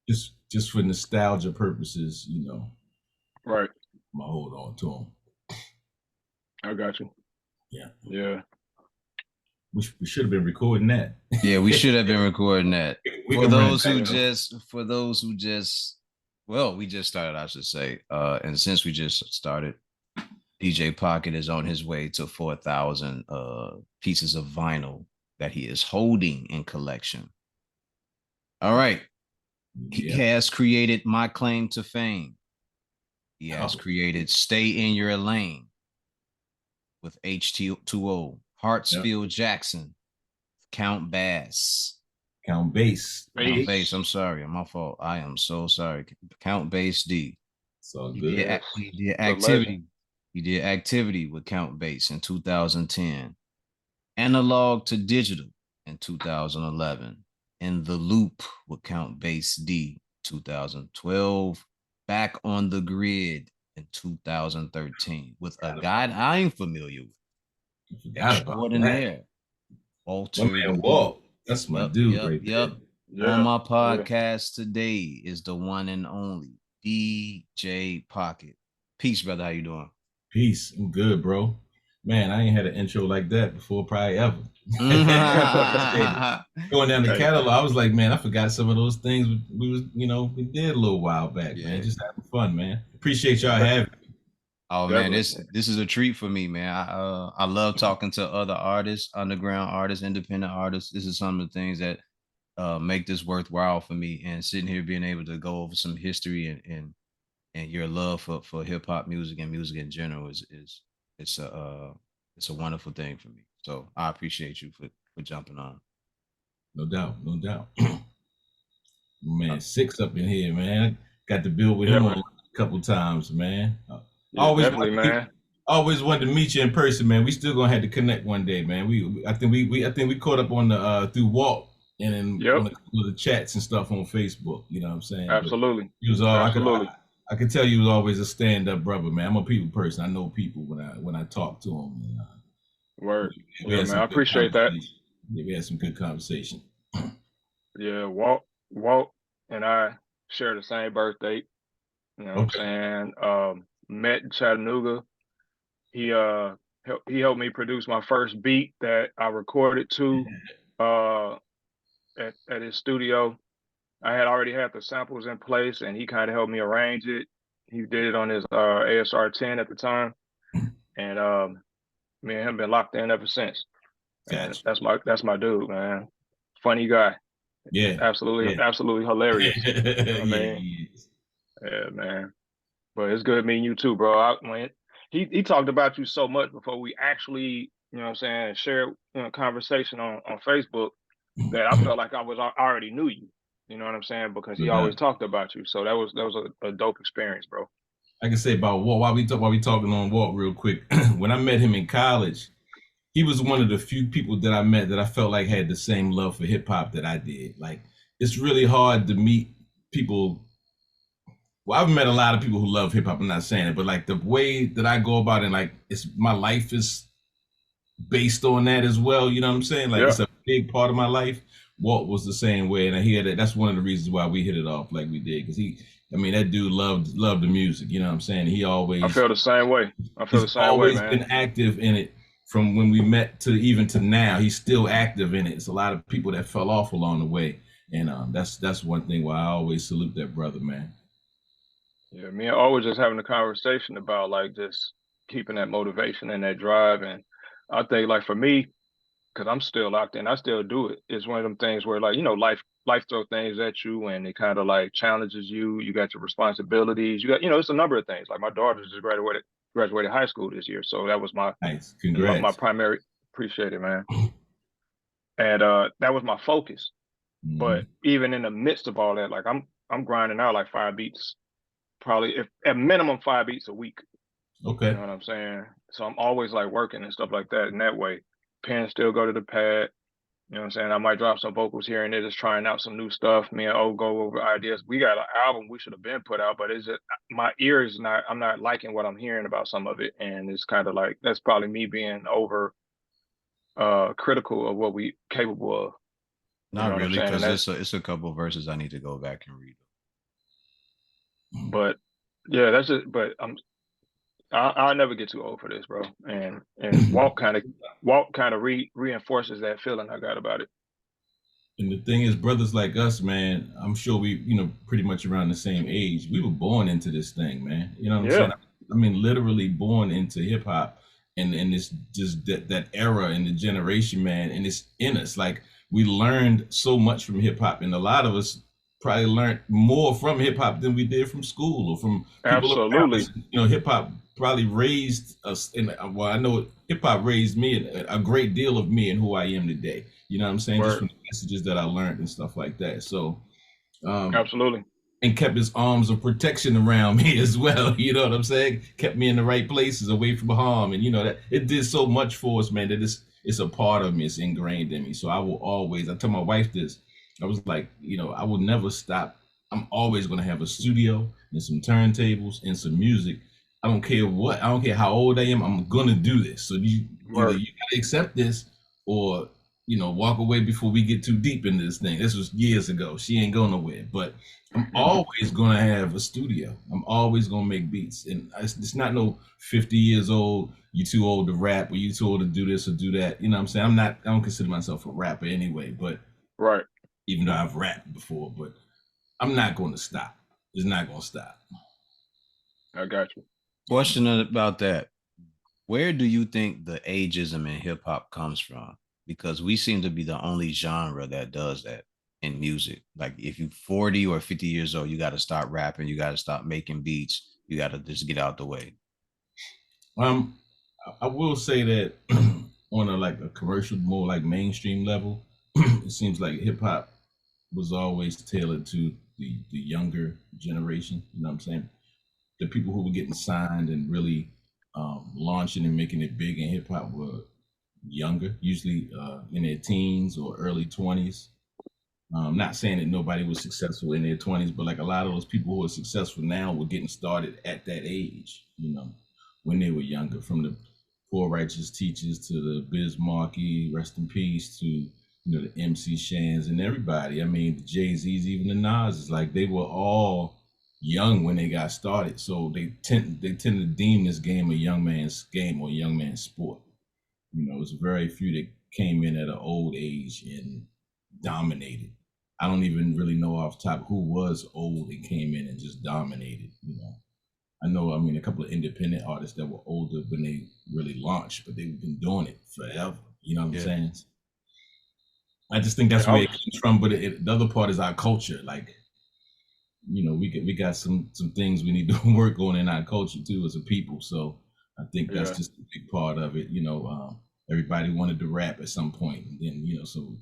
just for nostalgia purposes, Right. I'm gonna hold on to them. I got you. Yeah, Yeah. we should have been recording that. Yeah, we should have been recording that. We For can run it those back who though. well, we just started, I should say. And since we just started, DJ Pocket is on his way to 4,000 pieces of vinyl that he is holding in collection. All right. He Yeah. has created My Claim to Fame. He has Oh, created Stay in Your Lane with H2O, yeah. Hartsfield Jackson, Count Bass. Count bass. Count Bass. Bass, I'm sorry, my fault. I am so sorry. Count Bass D. It's all He good. did Yes. he did The legend. activity. He did activity with Count Bass in 2010. Analog to Digital in 2011. In the Loop with Count Bass D 2012. Back on the Grid in 2013 with a guy I ain't familiar with. I forgot about that. Extraordinaire. My Walter man D. Walt. That's my Yep, dude yep, right there. yep. On Yeah. my Yeah. podcast today is the one and only DJ Pocket. Peace, brother. How you doing? Peace. I'm good, bro. Man, I ain't had an intro like that before, probably ever. Going down the Hey, catalog, I was like, man, I forgot some of those things we did a little while back, man. Yeah. Just having fun, man. Appreciate y'all having me. Oh man, definitely. this is a treat for me, man. I love talking to other artists, underground artists, independent artists. This is some of the things that make this worthwhile for me. And sitting here being able to go over some history and your love for hip hop music and music in general is it's a it's a wonderful thing for me. So I appreciate you for jumping on. No doubt, no doubt. Man, Siks up in here, man. Got to build with Yeah, him man. on a couple times, man. Yeah, definitely, man. Always wanted to meet you in person, man. We still gonna have to connect one day, man. I think we caught up on the through Walt and then Yep. on a couple of the chats and stuff on Facebook. You know what I'm saying? But Absolutely. he was all Absolutely. I could tell you was always a stand up brother, man. I'm a people person. I know people when I talk to them. And, Word. we Yeah, had man. some I good appreciate that. conversation. Yeah, we had some good conversation. Yeah, Walt and I share the same birthday. You know what I'm Okay. saying? Met in Chattanooga. He he helped me produce my first beat that I recorded to uh at his studio. I had already had the samples in place and he kind of helped me arrange it. He did it on his ASR 10 at the time. And me and him been locked in ever since. And Gotcha. that's my dude, man. Funny guy. Yeah. Absolutely, Yeah. absolutely hilarious. You know Yeah, what I mean? he is. Yeah, man. But it's good meeting you too, bro. He talked about you so much before we actually, you know what I'm saying, shared conversation on Facebook that I felt like I already knew you. You know what I'm saying? Because No he always doubt. talked about you. So that was a dope experience, bro. I can say about Walt while we talking on Walt real quick. When I met him in college, he was one of the few people that I met that I felt like had the same love for hip hop that I did. Like it's really hard to meet people. Well, I've met a lot of people who love hip hop. I'm not saying it, but like the way that I go about it, like it's my life is based on that as well. You know what I'm saying? Like Yeah. it's a big part of my life. Walt was the same way, and he had it. That's one of the reasons why we hit it off like we did. Because I mean, that dude loved the music. You know what I'm saying? I feel the same way. I feel He's the same way, always man. been active in it from when we met to even to now. He's still active in it. It's a lot of people that fell off along the way, and that's one thing why I always salute that brother, man. Yeah, me and always just having a conversation about like just keeping that motivation and that drive. And I think like for me, because I'm still locked in. I still do it. It's one of them things where like, life throw things at you and it kind of like challenges you. You got your responsibilities. You got, it's a number of things. Like my daughter just graduated high school this year. So that was Nice, my congrats. primary. Appreciate it, man. And that was my focus. But Hmm. even in the midst of all that, like I'm grinding out like 5 beats, probably if at minimum 5 beats a week. You Okay. know what I'm saying? So I'm always like working and stuff like that. And that way, pens still go to the pad. You know what I'm saying? I might drop some vocals here and there, just trying out some new stuff. Me and O go over ideas. We got an album we should have been put out, but it's just my ear is not. I'm not liking what I'm hearing about some of it, and it's kind of like that's probably me being over critical of what we capable of. You know Not what I'm really, saying? And because that's it's a couple of verses I need to go back and read. But yeah, that's it. But I'll never get too old for this, bro. And Walk kind of reinforces that feeling I got about it. And the thing is, brothers like us, man, I'm sure we, pretty much around the same age. We were born into this thing, man. You know what I'm Yeah, saying? I mean, literally born into hip hop, and it's just that era and the generation, man, and it's in us. Like we learned so much from hip hop, and a lot of us probably learned more from hip hop than we did from school or from people around us. absolutely. Hip hop probably raised us, and well, I know hip hop raised me a great deal of me and who I am today. You know what I'm saying? Just Word. from the messages that I learned and stuff like that. So, um, Absolutely. and kept his arms of protection around me as well. You know what I'm saying? Kept me in the right places, away from harm, and that it did so much for us, man. That it's a part of me. It's ingrained in me. So I will always. I tell my wife this. I was like, I will never stop. I'm always gonna have a studio and some turntables and some music. I don't care what. I don't care how old I am. I'm gonna do this. So either Word. you gotta accept this, or walk away before we get too deep into this thing. This was years ago. She ain't going nowhere. But I'm always gonna have a studio. I'm always gonna make beats, and it's not no 50 years old. You too old to rap, or you too old to do this or do that. You know what I'm saying? I'm not. I don't consider myself a rapper anyway. But Right. even though I've rapped before, but I'm not going to stop. It's not going to stop. I got you. Question about that. Where do you think the ageism in hip hop comes from? Because we seem to be the only genre that does that in music. Like if you 40 or 50 years old, you got to stop rapping, you got to stop making beats, you got to just get out the way. Um, I will say that on a commercial, more like mainstream level, it seems like hip hop was always tailored to the younger generation. You know what I'm saying? The people who were getting signed and really launching and making it big in hip hop were younger, usually in their teens or early 20s. Not saying that nobody was successful in their 20s, but like a lot of those people who are successful now were getting started at that age, when they were younger, from the Poor Righteous Teachers to the Biz Markie, rest in peace, to, the MC Shans and everybody. I mean, the Jay-Z's, even the Nas's, like they were all young when they got started. So they tend to deem this game a young man's game or a young man's sport. It's very few that came in at an old age and dominated. I don't even really know off top who was old and came in and just dominated. I know, I mean, a couple of independent artists that were older when they really launched, but they've been doing it forever. You know what I'm Yeah. saying? I just think that's Yeah, where it comes from. But the other part is our culture. Like, we got some things we need to work on in our culture too as a people. So I think that's yeah, just a big part of it. Everybody wanted to rap at some point, and then so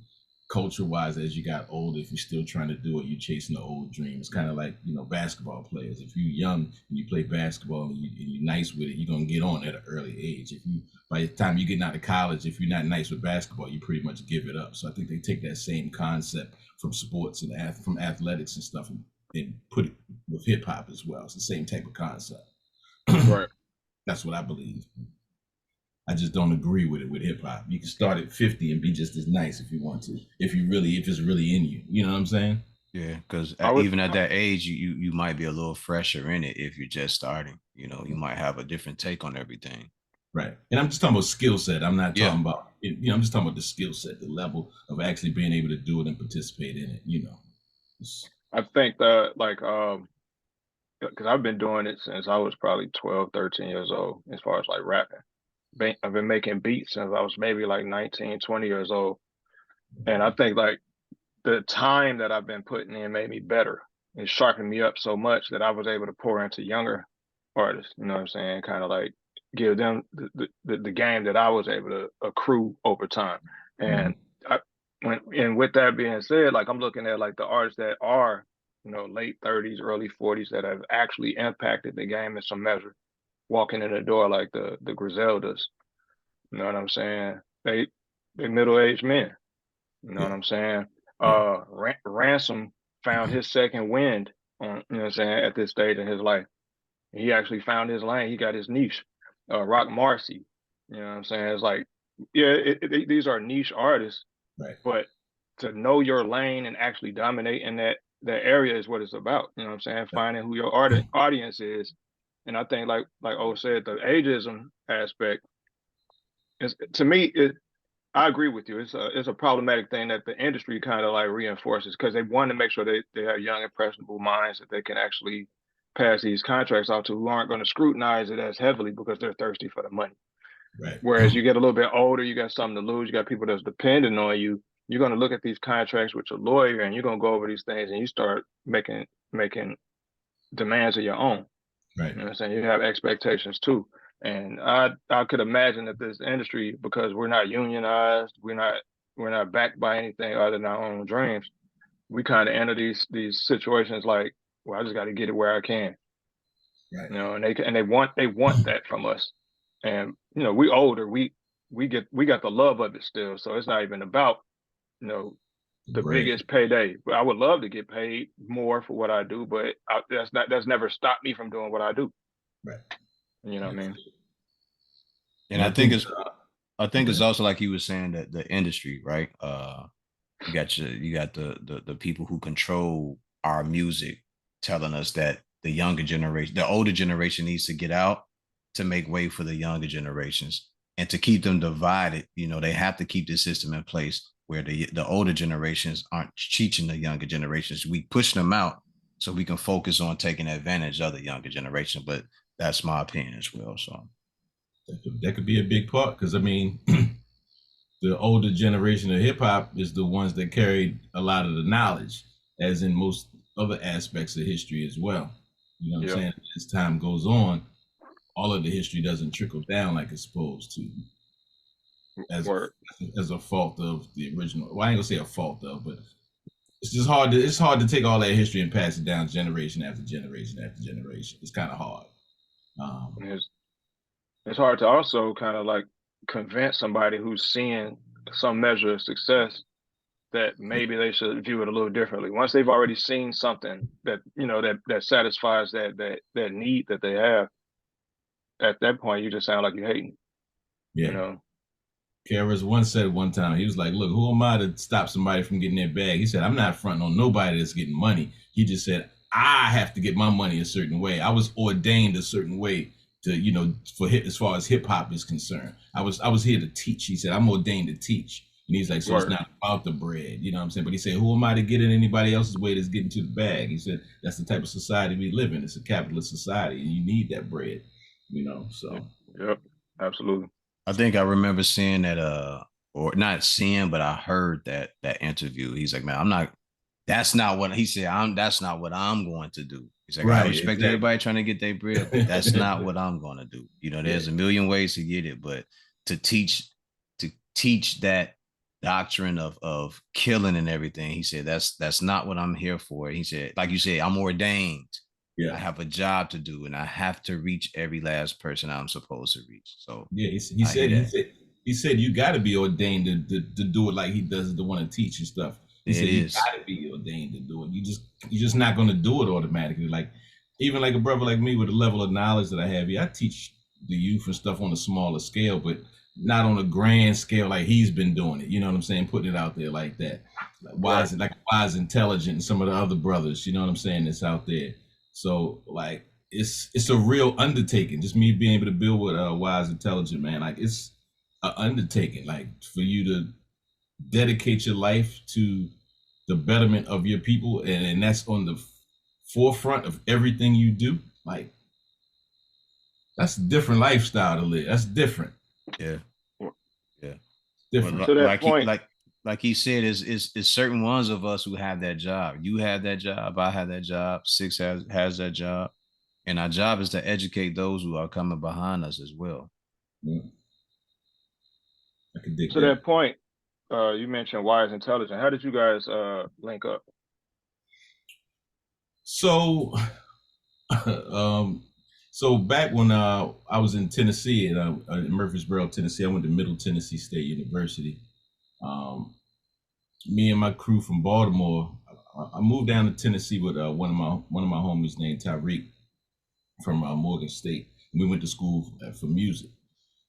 culture wise, as you got older, if you're still trying to do it, you're chasing the old dream. It's kind of like basketball players. If you're young and you play basketball and you're nice with it, you're gonna get on at an early age. If you by the time you're getting out of college, if you're not nice with basketball, you pretty much give it up. So I think they take that same concept from sports and from athletics and stuff and put it with hip hop as well. It's the same type of concept. right. That's what I believe. I just don't agree with it with hip hop. You can start at 50 and be just as nice if you want to, if it's really in you. You know what I'm saying? Yeah, because I would even at that age, you might be a little fresher in it if you're just starting. You might have a different take on everything. Right. And I'm just talking about skill set. I'm not Yeah, talking about, I'm just talking about the skill set, the level of actually being able to do it and participate in it. It's, I think that like because I've been doing it since I was probably 12, 13 years old as far as like rapping. I've been making beats since I was maybe like 19, 20 years old. And I think like the time that I've been putting in made me better. It sharpened me up so much that I was able to pour into younger artists, you know what I'm saying? Kind of like give them the game that I was able to accrue over time. Mhm. And and with that being said, like I'm looking at like the artists that are, late 30s, early 40s that have actually impacted the game in some measure, walking in the door like the Griseldas, you know what I'm saying? They middle-aged men, you know what Yeah. I'm saying? Yeah. Ransom found his second wind on, you know what I'm saying, at this stage in his life. He actually found his lane. He got his niche. Rock Marcy, you know what I'm saying? It's like, yeah, these are niche artists, Right. but to know your lane and actually dominate in that that area is what it's about. You know what I'm saying? Finding who your audience is. And I think like O said, the ageism aspect is, to me, I agree with you. It's a problematic thing that the industry kind of like reinforces, because they want to make sure they have young, impressionable minds that they can actually pass these contracts out to, who aren't going to scrutinize it as heavily because they're thirsty for the money. Right. Whereas you get a little bit older, you got something to lose, you got people that's depending on you. You're going to look at these contracts with your lawyer, and you're going to go over these things, and you start making demands of your own. Right. You know what I'm saying? You have expectations too. And I could imagine that this industry, because we're not unionized, we're not backed by anything other than our own dreams, we kind of enter these situations like, well, I just got to get it where I can. Right. You know, and they want that from us. And you know, we older, we got the love of it still. So it's not even about, you know, the biggest payday. But I would love to get paid more for what I do, but that's never stopped me from doing what I do. Right. You know what I mean? And I think it's also like you were saying, that the industry, right? You got the people who control our music telling us that the older generation needs to get out to make way for the younger generations, and to keep them divided. You know, they have to keep the system in place where the older generations aren't teaching the younger generations. We push them out so we can focus on taking advantage of the younger generation. But that's my opinion as well. So that could be a big part, because I mean, the older generation of hip hop is the ones that carried a lot of the knowledge, as in most other aspects of history as well. You know what I'm saying? As time goes on, all of the history doesn't trickle down like it's supposed to, as a fault of the original. Well, I ain't gonna say a fault of, but it's just hard to take all that history and pass it down generation after generation after generation. It's kind of hard. It's hard to also kind of like convince somebody who's seeing some measure of success that maybe they should view it a little differently. Once they've already seen something that, you know, that satisfies that need that they have, at that point you just sound like you're hating. Yeah. You know. Karis once said one time, he was like, look, who am I to stop somebody from getting their bag? He said, I'm not fronting on nobody that's getting money. He just said, I have to get my money a certain way. I was ordained a certain way to, you know, as far as hip hop is concerned. I was here to teach. He said, I'm ordained to teach. And he's like, so It's not about the bread, you know what I'm saying? But he said, who am I to get in anybody else's way that's getting to the bag? He said, that's the type of society we live in. It's a capitalist society, and you need that bread, you know, so. Yep, absolutely. I think I remember seeing that, or not seeing, but I heard that interview. He's like, man, that's not what he said. That's not what I'm going to do. He's like, I respect everybody trying to get their bread, but that's not what I'm going to do. You know, there's a million ways to get it, but to teach that doctrine of killing and everything, he said, that's not what I'm here for. He said, like you said, I'm ordained. I have a job to do, and I have to reach every last person I'm supposed to reach. So yeah, he said you got to be ordained to do it like he does, to want to teach and stuff. He said you got to be ordained to do it. You're just not going to do it automatically. Like, even like a brother like me with the level of knowledge that I have, I teach the youth and stuff on a smaller scale, but not on a grand scale like he's been doing it. You know what I'm saying? Putting it out there like that. Wise Intelligent, and some of the other brothers, you know what I'm saying, that's out there. So like it's a real undertaking. Just me being able to build with Wise Intelligent, man. Like, it's an undertaking. Like, for you to dedicate your life to the betterment of your people, and that's on the forefront of everything you do. Like, that's a different lifestyle to live. That's different. Yeah. Different. Well, to that point, like he said, is certain ones of us who have that job. You have that job. I have that job. Siks has that job, and our job is to educate those who are coming behind us as well. Yeah. I can dig to that point, you mentioned Wise Intelligent. How did you guys link up? So, so back when I was in Tennessee, in Murfreesboro, Tennessee, I went to Middle Tennessee State University. Me and my crew from Baltimore, I moved down to Tennessee with one of my homies named Tyreek from Morgan State. We went to school for music.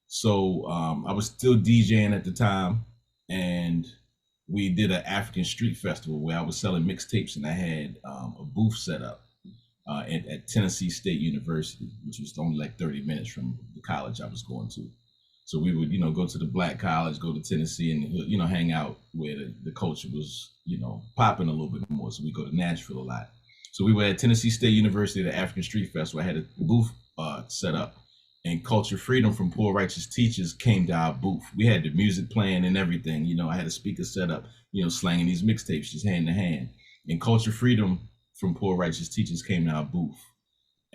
So I was still DJing at the time, and we did an African street festival where I was selling mixtapes, and I had a booth set up at Tennessee State University, which was only like 30 minutes from the college I was going to. So we would, go to the black college, go to Tennessee, and hang out where the culture was, popping a little bit more. So we go to Nashville a lot. So we were at Tennessee State University at the African Street Festival. I had a booth set up, and Culture Freedom from Poor Righteous Teachers came to our booth. We had the music playing and everything. I had a speaker set up, slanging these mixtapes just hand to hand. And Culture Freedom from Poor Righteous Teachers came to our booth.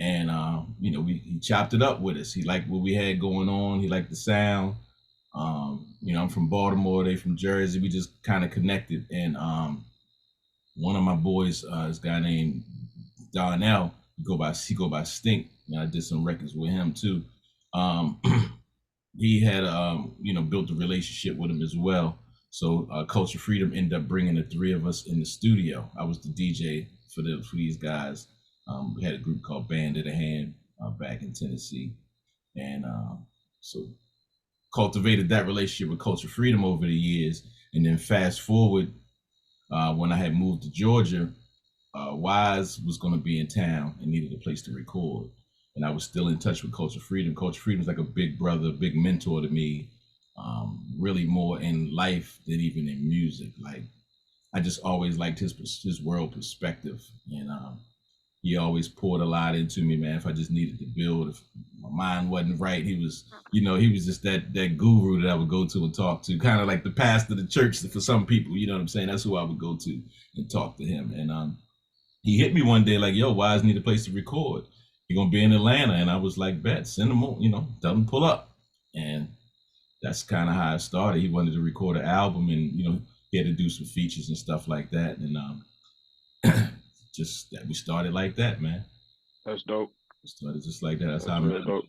And he chopped it up with us. He liked what we had going on. He liked the sound. I'm from Baltimore. They from Jersey. We just kind of connected. And one of my boys, this guy named Donnell, he go by Stink. I did some records with him too. He had built a relationship with him as well. So Culture Freedom ended up bringing the three of us in the studio. I was the DJ for these guys. We had a group called Band of the Hand back in Tennessee. And so cultivated that relationship with Culture Freedom over the years. And then fast forward, when I had moved to Georgia, Wise was going to be in town and needed a place to record. And I was still in touch with Culture Freedom. Culture Freedom is like a big brother, big mentor to me, really more in life than even in music. Like, I just always liked his world perspective. And he always poured a lot into me, man. If I just needed to build, if my mind wasn't right, he was just that guru that I would go to and talk to, kind of like the pastor of the church for some people. You know what I'm saying? That's who I would go to and talk to him. And he hit me one day like, "Yo, Wise need a place to record. You're gonna be in Atlanta." And I was like, "Bet, send him on, tell him pull up." And that's kind of how it started. He wanted to record an album, and he had to do some features and stuff like that. And just that we started like that, man. That's dope. We started just like that. That's how real dope.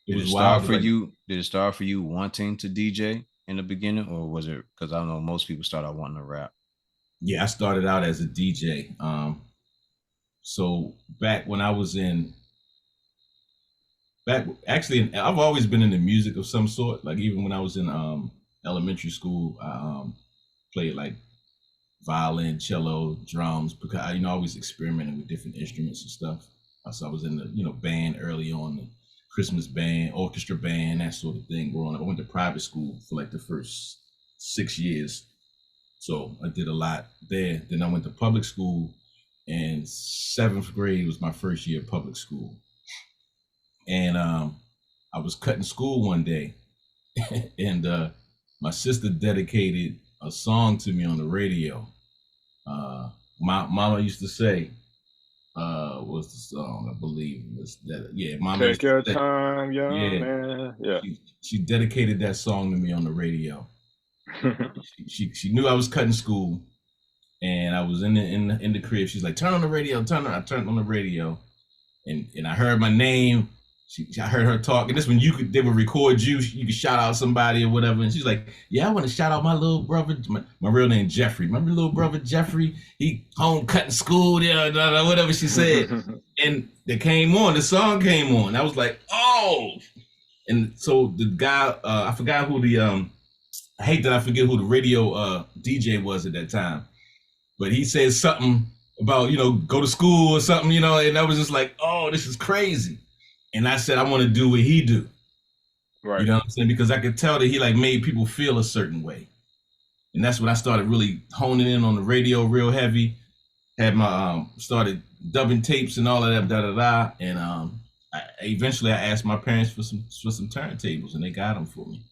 Did it start for you? Did it start for you wanting to DJ in the beginning, or was it because I know most people start out wanting to rap? Yeah, I started out as a DJ. So back when I was I've always been into music of some sort. Like even when I was in elementary school, I played like violin, cello, drums, because I always experimenting with different instruments and stuff. So I was in the band early on, the Christmas band, orchestra band, that sort of thing. Growing up, I went to private school for like the first 6 years, so I did a lot there. Then I went to public school, and 7th grade was my first year of public school. And I was cutting school one day, and my sister dedicated a song to me on the radio. My mama used to say, what's the song? I believe it was that. Yeah, Mama. Take your time, young man. Yeah. She dedicated that song to me on the radio. she knew I was cutting school, and I was in the crib. She's like, "Turn on the radio, turn on." I turned on the radio, and I heard my name. I heard her talk, and this when they would record you could shout out somebody or whatever. And she's like, "Yeah, I want to shout out my little brother, my real name Jeffrey. My little brother Jeffrey. He home cutting school, whatever she said." And the song came on. I was like, "Oh!" And so the guy, I forgot who I hate that I forget who the radio DJ was at that time, but he said something about go to school or something, and I was just like, "Oh, this is crazy." And I said, I want to do what he do. Right. You know what I'm saying? Because I could tell that he like made people feel a certain way. And that's when I started really honing in on the radio real heavy. Had my, started dubbing tapes and all of that, And eventually I asked my parents for some turntables, and they got them for me.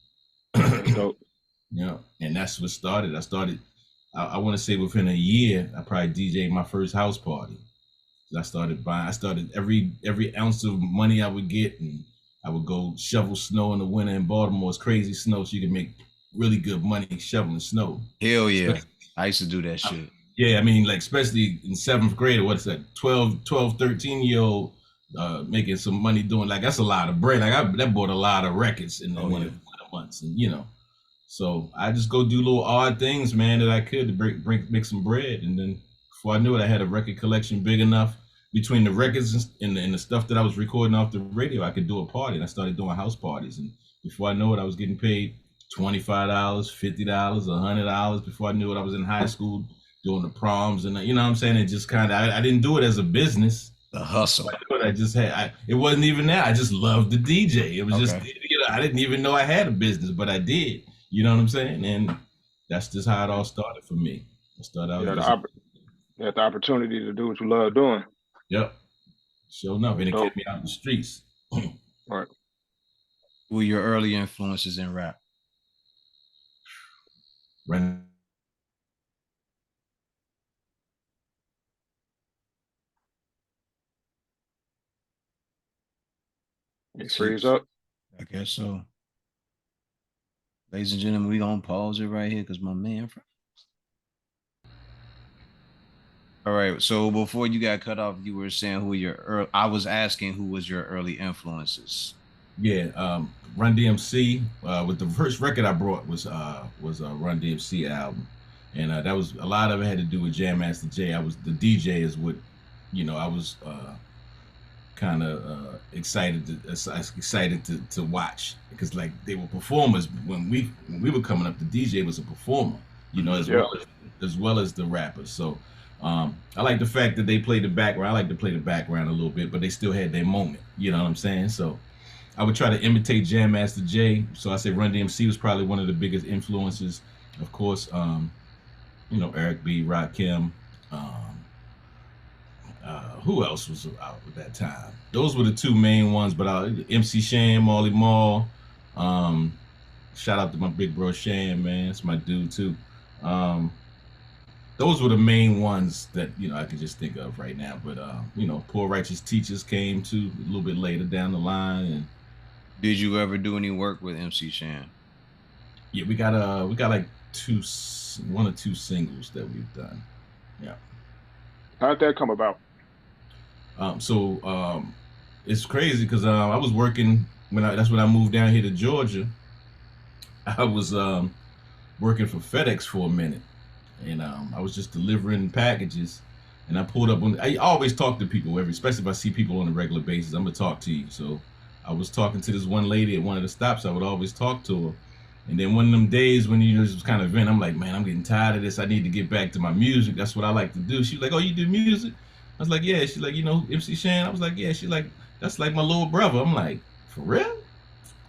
Dope. And that's what started. I want to say within a year, I probably DJ'd my first house party. I started every ounce of money I would get, and I would go shovel snow in the winter in Baltimore. It's crazy snow, so you can make really good money shoveling snow. Hell yeah. I used to do that shit. Yeah, I mean, like, especially in 7th grade, or what's that, 12, 13-year-old making some money doing, like, that's a lot of bread. Like, that bought a lot of records in the winter months, and, so I just go do little odd things, man, that I could to make some bread. And then before I knew it, I had a record collection big enough between the records and the stuff that I was recording off the radio, I could do a party. And I started doing house parties. And before I know it, I was getting paid $25, $50, $100 before I knew it. I was in high school doing the proms, and you know what I'm saying. It just kind of I didn't do it as a business. The hustle. I just had. It wasn't even that. I just loved the DJ. It was just I didn't even know I had a business, but I did. You know what I'm saying? And that's just how it all started for me. I started out. You had the opportunity to do what you love doing. Yep. Sure enough, and it kept me out in the streets. Right. Who were your early influences in rap? Run You freeze up? I guess so. Ladies and gentlemen, we gonna pause it right here because my man. All right. So before you got cut off, you were saying who your I was asking who was your early influences. Yeah, Run DMC. With the first record I brought was a Run DMC album, and that was a lot of it had to do with Jam Master Jay. I was the DJ is what, I was kind of excited to watch, because like they were performers when we were coming up. The DJ was a performer, as well as the rappers. So I like the fact that they played the background. I like to play the background a little bit, but they still had their moment. You know what I'm saying? So I would try to imitate Jam Master Jay. So I say Run DMC was probably one of the biggest influences. Of course, Eric B, Rakim. Who else was out at that time? Those were the two main ones. But MC Shan, Marley Marl. Shout out to my big bro Shan, man. It's my dude too. Those were the main ones that I could just think of right now. But Poor Righteous Teachers came too a little bit later down the line. And did you ever do any work with MC Shan? Yeah, we got like one or two singles that we've done. Yeah. How'd that come about? It's crazy because I was working that's when I moved down here to Georgia. I was working for FedEx for a minute, and I was just delivering packages, and I pulled up I always talk to people, especially if I see people on a regular basis. I'm gonna talk to you. So I was talking to this one lady at one of the stops. I would always talk to her. And then one of them days when just kind of vent, I'm like, man, I'm getting tired of this. I need to get back to my music. That's what I like to do. She was like, oh, you do music? I was like, yeah. She's like, MC Shan? I was like, yeah. She's like, that's like my little brother. I'm like, for real?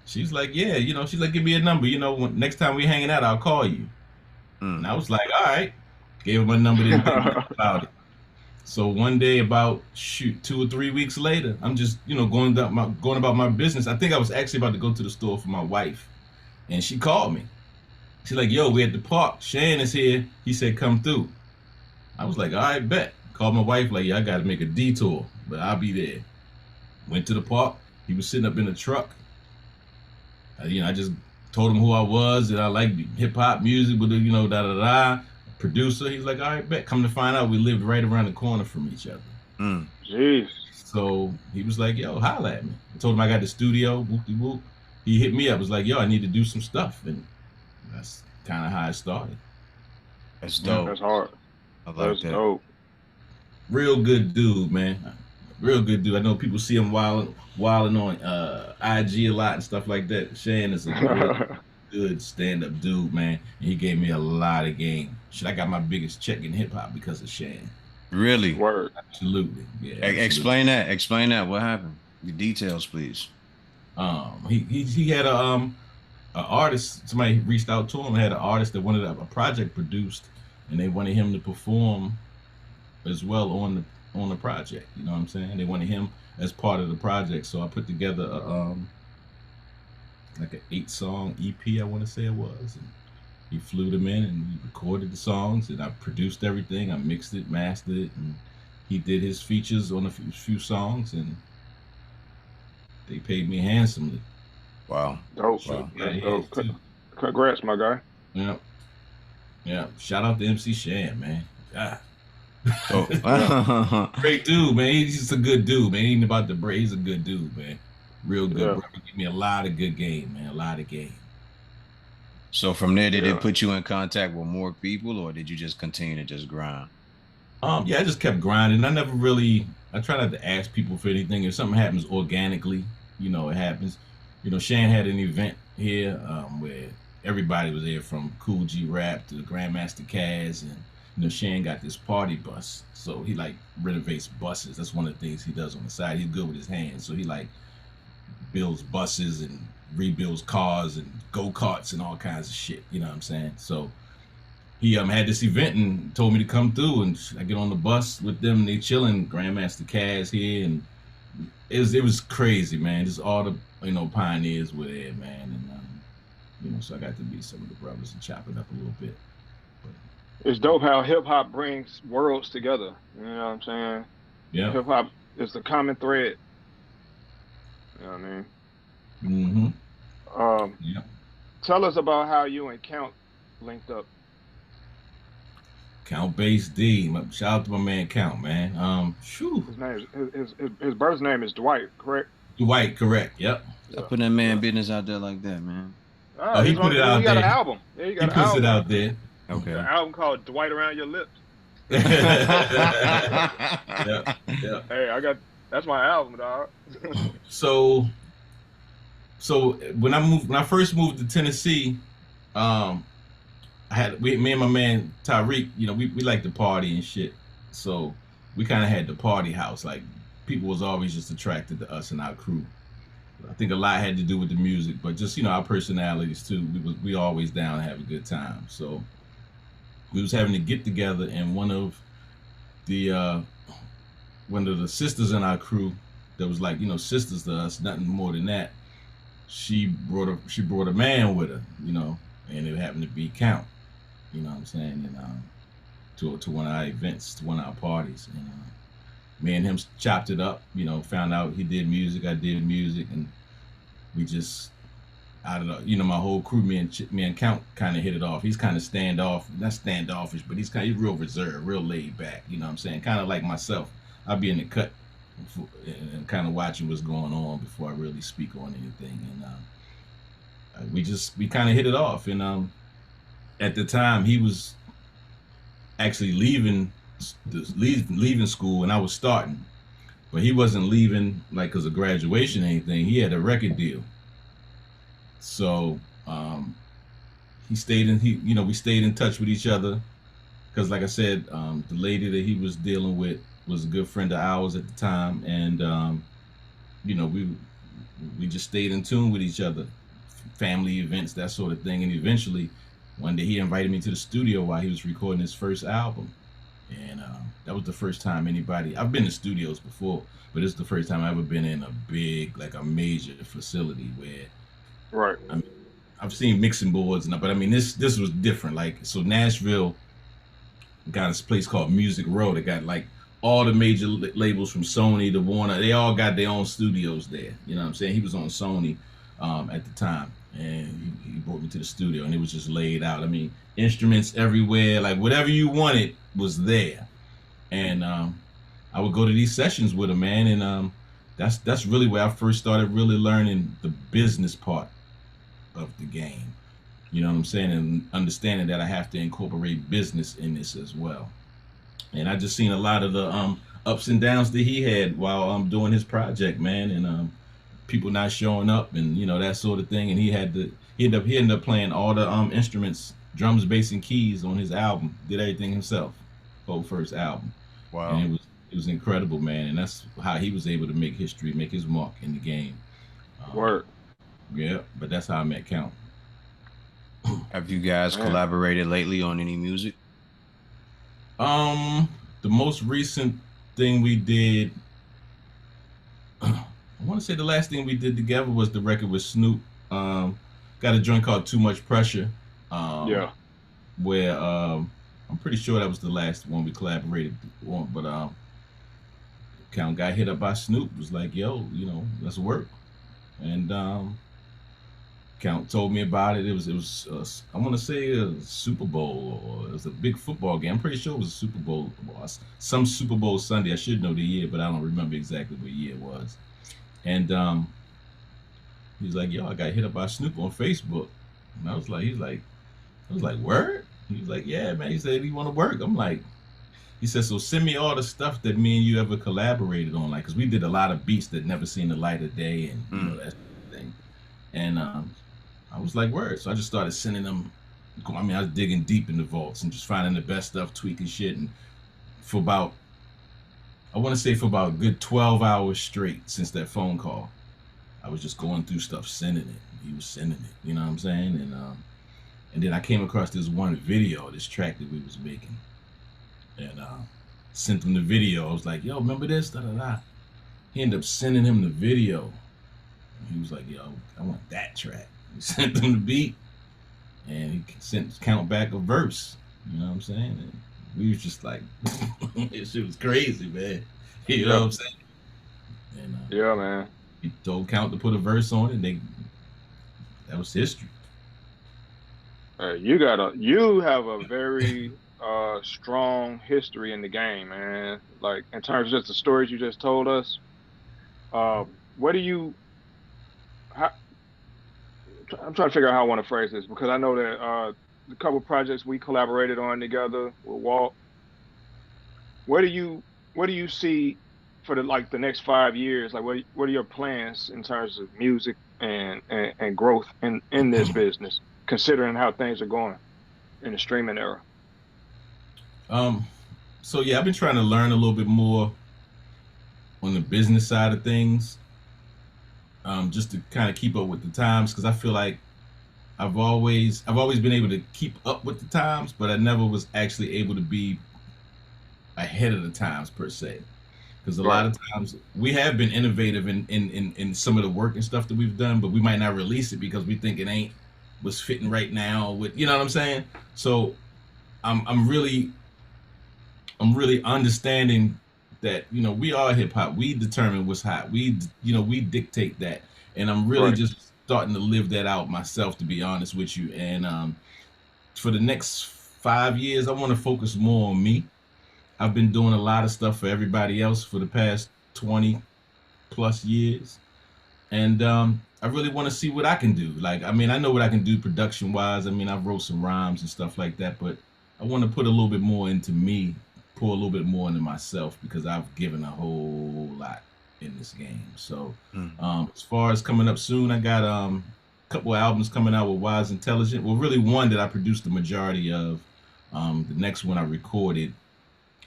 She's like, yeah. She's like, give me a number. Next time we hanging out, I'll call you. And I was like, all right. Gave her my number. Didn't think about it. So one day, about 2 or 3 weeks later, I'm just going about my business. I think I was actually about to go to the store for my wife, and she called me. She's like, yo, we're at the park. Shan is here. He said, come through. I was like, all right, bet. Called my wife, like, yeah, I got to make a detour, but I'll be there. Went to the park. He was sitting up in the truck. I just told him who I was, that I like hip hop music, but da-da-da. Producer. He's like, all right, bet. Come to find out, we lived right around the corner from each other. Jeez. So he was like, yo, holla at me. I told him I got the studio, whoop-de-whoop. He hit me up, was like, yo, I need to do some stuff. And that's kind of how it started. That's dope. That's hard. I like that. Dope. Real good dude, man. Real good dude. I know people see him wilding on IG a lot and stuff like that. Shan is a real good stand-up dude, man. And he gave me a lot of game. Shit, I got my biggest check in hip-hop because of Shan. Really? Word. Absolutely. Yeah. Absolutely. Explain that. What happened? The details, please. He had a artist. Somebody reached out to him. Had an artist that wanted a project produced, and they wanted him to perform as well on the project. You know what I'm saying? They wanted him as part of the project. So I put together like an 8-song EP, I want to say it was. And he flew them in and he recorded the songs, and I produced everything. I mixed it, mastered it, and he did his features on a few songs, and they paid me handsomely. Wow. Dope. Wow. Dope. Congrats, my guy. Yeah. Shout out to MC Shan, man. God. Oh. Great dude, man. He's just a good dude, man. He ain't about the break. He's a good dude, man. Real good. Bro. He gave me a lot of good game, man. A lot of game. So from there, did it put you in contact with more people, or did you just continue to just grind? Yeah, I just kept grinding. I try not to ask people for anything. If something happens organically, it happens. Shan had an event here where everybody was there from Cool G Rap to the Grandmaster Caz, and Shan got this party bus, so he like renovates buses. That's one of the things he does on the side. He's good with his hands, so he like builds buses and rebuilds cars and go-karts and all kinds of shit. You know what I'm saying? So he had this event and told me to come through, and I get on the bus with them. And they chilling, Grandmaster Caz here, and it was crazy, man. Just all the pioneers were there, man, and so I got to meet some of the brothers and chop it up a little bit. It's dope how hip hop brings worlds together. You know what I'm saying? Yeah. Hip hop is the common thread. You know what I mean? Mm-hmm. Yeah. Tell us about how you and Count linked up. Count Bass D. Shout out to my man Count, man. His birth name is Dwight, correct? Dwight, correct. Yep. Stop putting that man business out there like that, man. Oh, he put it out there. He got an album. Yeah, he puts it out there. Okay. An album called Dwight Around Your Lips. Yeah. Hey, that's my album, dog. So when I first moved to Tennessee, me and my man Tyreek, we like to party and shit. So we kind of had the party house. Like, people was always just attracted to us and our crew. I think a lot had to do with the music, but just our personalities too. We always down to have a good time. So we was having to get together, and one of the sisters in our crew that was like sisters to us, nothing more than that. She brought a man with her, and it happened to be Count. You know what I'm saying? And to one of our events, to one of our parties, and me and him chopped it up. Found out he did music, I did music, and we just out of my whole crew, me and Count kind of hit it off. He's kind of not standoffish, but he's real reserved, real laid back. You know what I'm saying? Kind of like myself. I'll be in the cut and kind of watching what's going on before I really speak on anything. And we kind of hit it off. And at the time, he was actually leaving school, and I was starting, but he wasn't leaving like because of graduation or anything. He had a record deal, so we stayed in touch with each other, because like I said, the lady that he was dealing with was a good friend of ours at the time, and we just stayed in tune with each other, family events, that sort of thing. And eventually one day he invited me to the studio while he was recording his first album. And that was the first time I've been to studios before, but it's the first time I've ever been in a big, like a major facility where, right. I mean, I've seen mixing boards, but I mean, this was different. Like, so Nashville got this place called Music Row. They got like all the major labels from Sony to Warner. They all got their own studios there. You know what I'm saying? He was on Sony at the time, and he brought me to the studio, and it was just laid out. I mean, instruments everywhere, like whatever you wanted was there. And I would go to these sessions with him, man, and that's really where I first started really learning the business part of the game. You know what I'm saying? And understanding that I have to incorporate business in this as well. And I just seen a lot of the ups and downs that he had while doing his project, man, and people not showing up and that sort of thing. And he ended up playing all the instruments, drums, bass, and keys on his album. Did everything himself, whole first album. Wow. And it was incredible, man. And that's how he was able to make history, make his mark in the game. Word. Yeah, but that's how I met Count. Have you guys collaborated lately on any music? The most recent thing we did, I want to say the last thing we did together was the record with Snoop. Got a joint called Too Much Pressure. Where I'm pretty sure that was the last one we collaborated on. But Count got hit up by Snoop. Was like, yo, let's work. And Count told me about it. It was I want to say a Super Bowl, or it was a big football game. I'm pretty sure it was a Super Bowl, some Super Bowl Sunday. I should know the year, but I don't remember exactly what year it was. And he's like, yo, I got hit up by Snoop on Facebook. And I was like, word? He was like, yeah, man. He said, he want to work. I'm like, he said, so send me all the stuff that me and you ever collaborated on, like, because we did a lot of beats that never seen the light of day, and that sort of thing. And I was like, word. So I just started sending them. I mean, I was digging deep in the vaults and just finding the best stuff, tweaking shit, and for about, I want to say for about a good 12 hours straight since that phone call, I was just going through stuff, sending it. He was sending it. You know what I'm saying? And then I came across this one video, this track that we was making, and sent him the video. I was like, yo, remember this? Da da da. He ended up sending him the video. He was like, yo, I want that track. He sent him the beat, and he sent count back a verse. You know what I'm saying? And we was just like, this shit was crazy, man. You know what I'm saying? And, yeah, man. He told Count to put a verse on it. That was history. You have a very strong history in the game, man. Like in terms of just the stories you just told us. What do you? I'm trying to figure out how I want to phrase this because I know that the couple projects we collaborated on together with Walt. What do you see for the next 5 years? Like what are your plans in terms of music and growth in this business, considering how things are going in the streaming era? So yeah, I've been trying to learn a little bit more on the business side of things, just to kind of keep up with the times, because I feel like I've always been able to keep up with the times, but I never was actually able to be ahead of the times per se. Because a lot of times we have been innovative in some of the work and stuff that we've done, but we might not release it because we think it ain't what's fitting right now with, you know what I'm saying? So I'm really understanding that, you know, we are hip hop. We determine what's hot. We dictate that. And I'm really just starting to live that out myself, to be honest with you. And for the next 5 years, I want to focus more on me. I've been doing a lot of stuff for everybody else for the past 20 plus years. And I really want to see what I can do. Like, I mean, I know what I can do production wise. I mean, I've wrote some rhymes and stuff like that, but I want to put a little bit more into me, pour a little bit more into myself, because I've given a whole lot in this game. So as far as coming up soon, I got a couple of albums coming out with Wise Intelligent. Well, really one that I produced the majority of. The next one I recorded,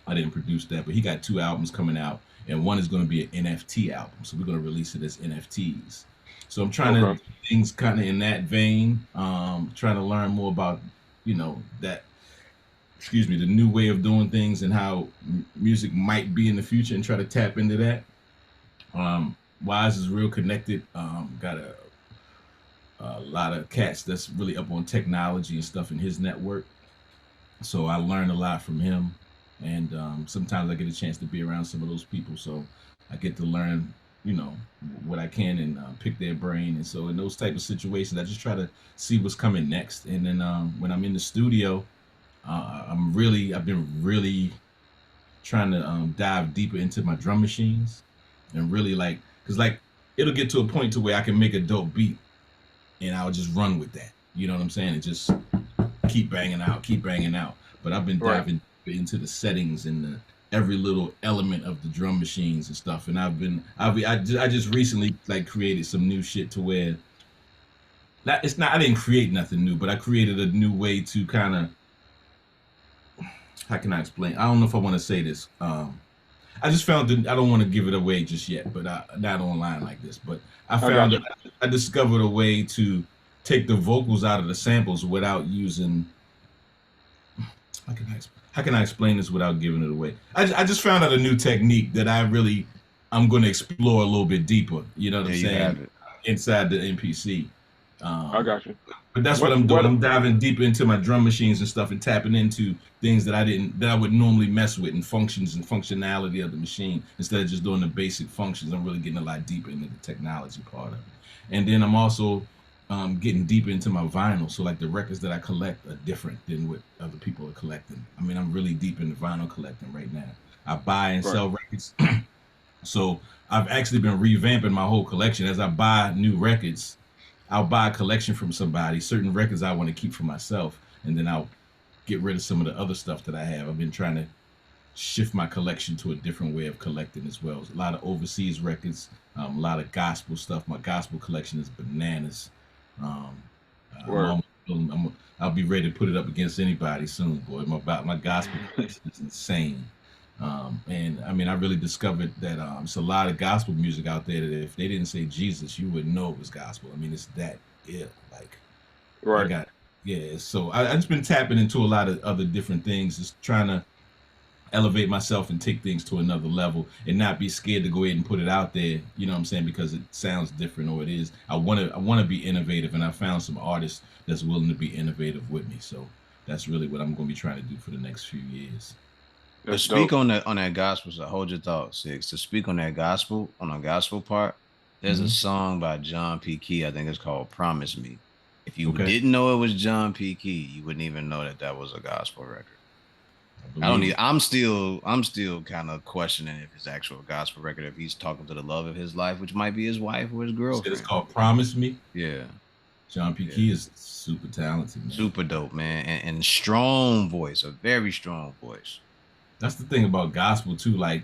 I didn't produce that, but he got 2 albums coming out, and one is going to be an NFT album. So we're going to release it as NFTs. So I'm trying to do things kind of in that vein, trying to learn more about, you know, that, the new way of doing things and how music might be in the future, and try to tap into that. Wise is real connected. Got a lot of cats that's really up on technology and stuff in his network. So I learned a lot from him. And sometimes I get a chance to be around some of those people, so I get to learn, you know, what I can and pick their brain. And so in those type of situations, I just try to see what's coming next. And then when I'm in the studio, I've been really trying to dive deeper into my drum machines, and really because it'll get to a point to where I can make a dope beat, and I'll just run with that. You know what I'm saying? And just keep banging out. But I've been diving into the settings and every little element of the drum machines and stuff. And I just recently created some new shit to where I didn't create nothing new, but I created a new way to kind of, how can I explain? I don't know if I want to say this. I just found that I don't want to give it away just yet, but not online like this. But I found that I discovered a way to take the vocals out of the samples without using. How can I explain this without giving it away? I just found out a new technique that I'm going to explore a little bit deeper. You know what I'm saying? Inside the MPC. I got you. But that's what I'm doing. I'm diving deep into my drum machines and stuff, and tapping into things that I would normally mess with, and functions and functionality of the machine. Instead of just doing the basic functions, I'm really getting a lot deeper into the technology part of it. And then I'm also getting deeper into my vinyl. So the records that I collect are different than what other people are collecting. I mean, I'm really deep into vinyl collecting right now. I buy and sell records. So I've actually been revamping my whole collection. As I buy new records, I'll buy a collection from somebody, certain records I want to keep for myself, and then I'll get rid of some of the other stuff that I have. I've been trying to shift my collection to a different way of collecting as well. There's a lot of overseas records, a lot of gospel stuff. My gospel collection is bananas. Word. I'll be ready to put it up against anybody soon, boy. My gospel collection is insane. And I mean, I really discovered that it's a lot of gospel music out there that if they didn't say Jesus, you wouldn't know it was gospel. I mean, it's that ill. Like, I Right. got, yeah. So I just been tapping into a lot of other different things, just trying to elevate myself and take things to another level and not be scared to go ahead and put it out there, you know what I'm saying, because it sounds different or it is. I want to be innovative, and I found some artists that's willing to be innovative with me. So that's really what I'm going to be trying to do for the next few years. To That's speak dope. on that gospel, so hold your thoughts, Six. To speak on that gospel, on the gospel part, there's a Hmm. song by John P. Key. I think it's called "Promise Me." If you Okay, didn't know it was John P. Key, you wouldn't even know that that was a gospel record. I I don't believe need. it. I'm still kind of questioning if it's actual gospel record, if he's talking to the love of his life, which might be his wife or his You said it's girlfriend. called "Promise Me." Yeah, John P. yeah, Key is super talented, man. super dope, man, and strong voice, a very strong voice. That's the thing about gospel too. Like,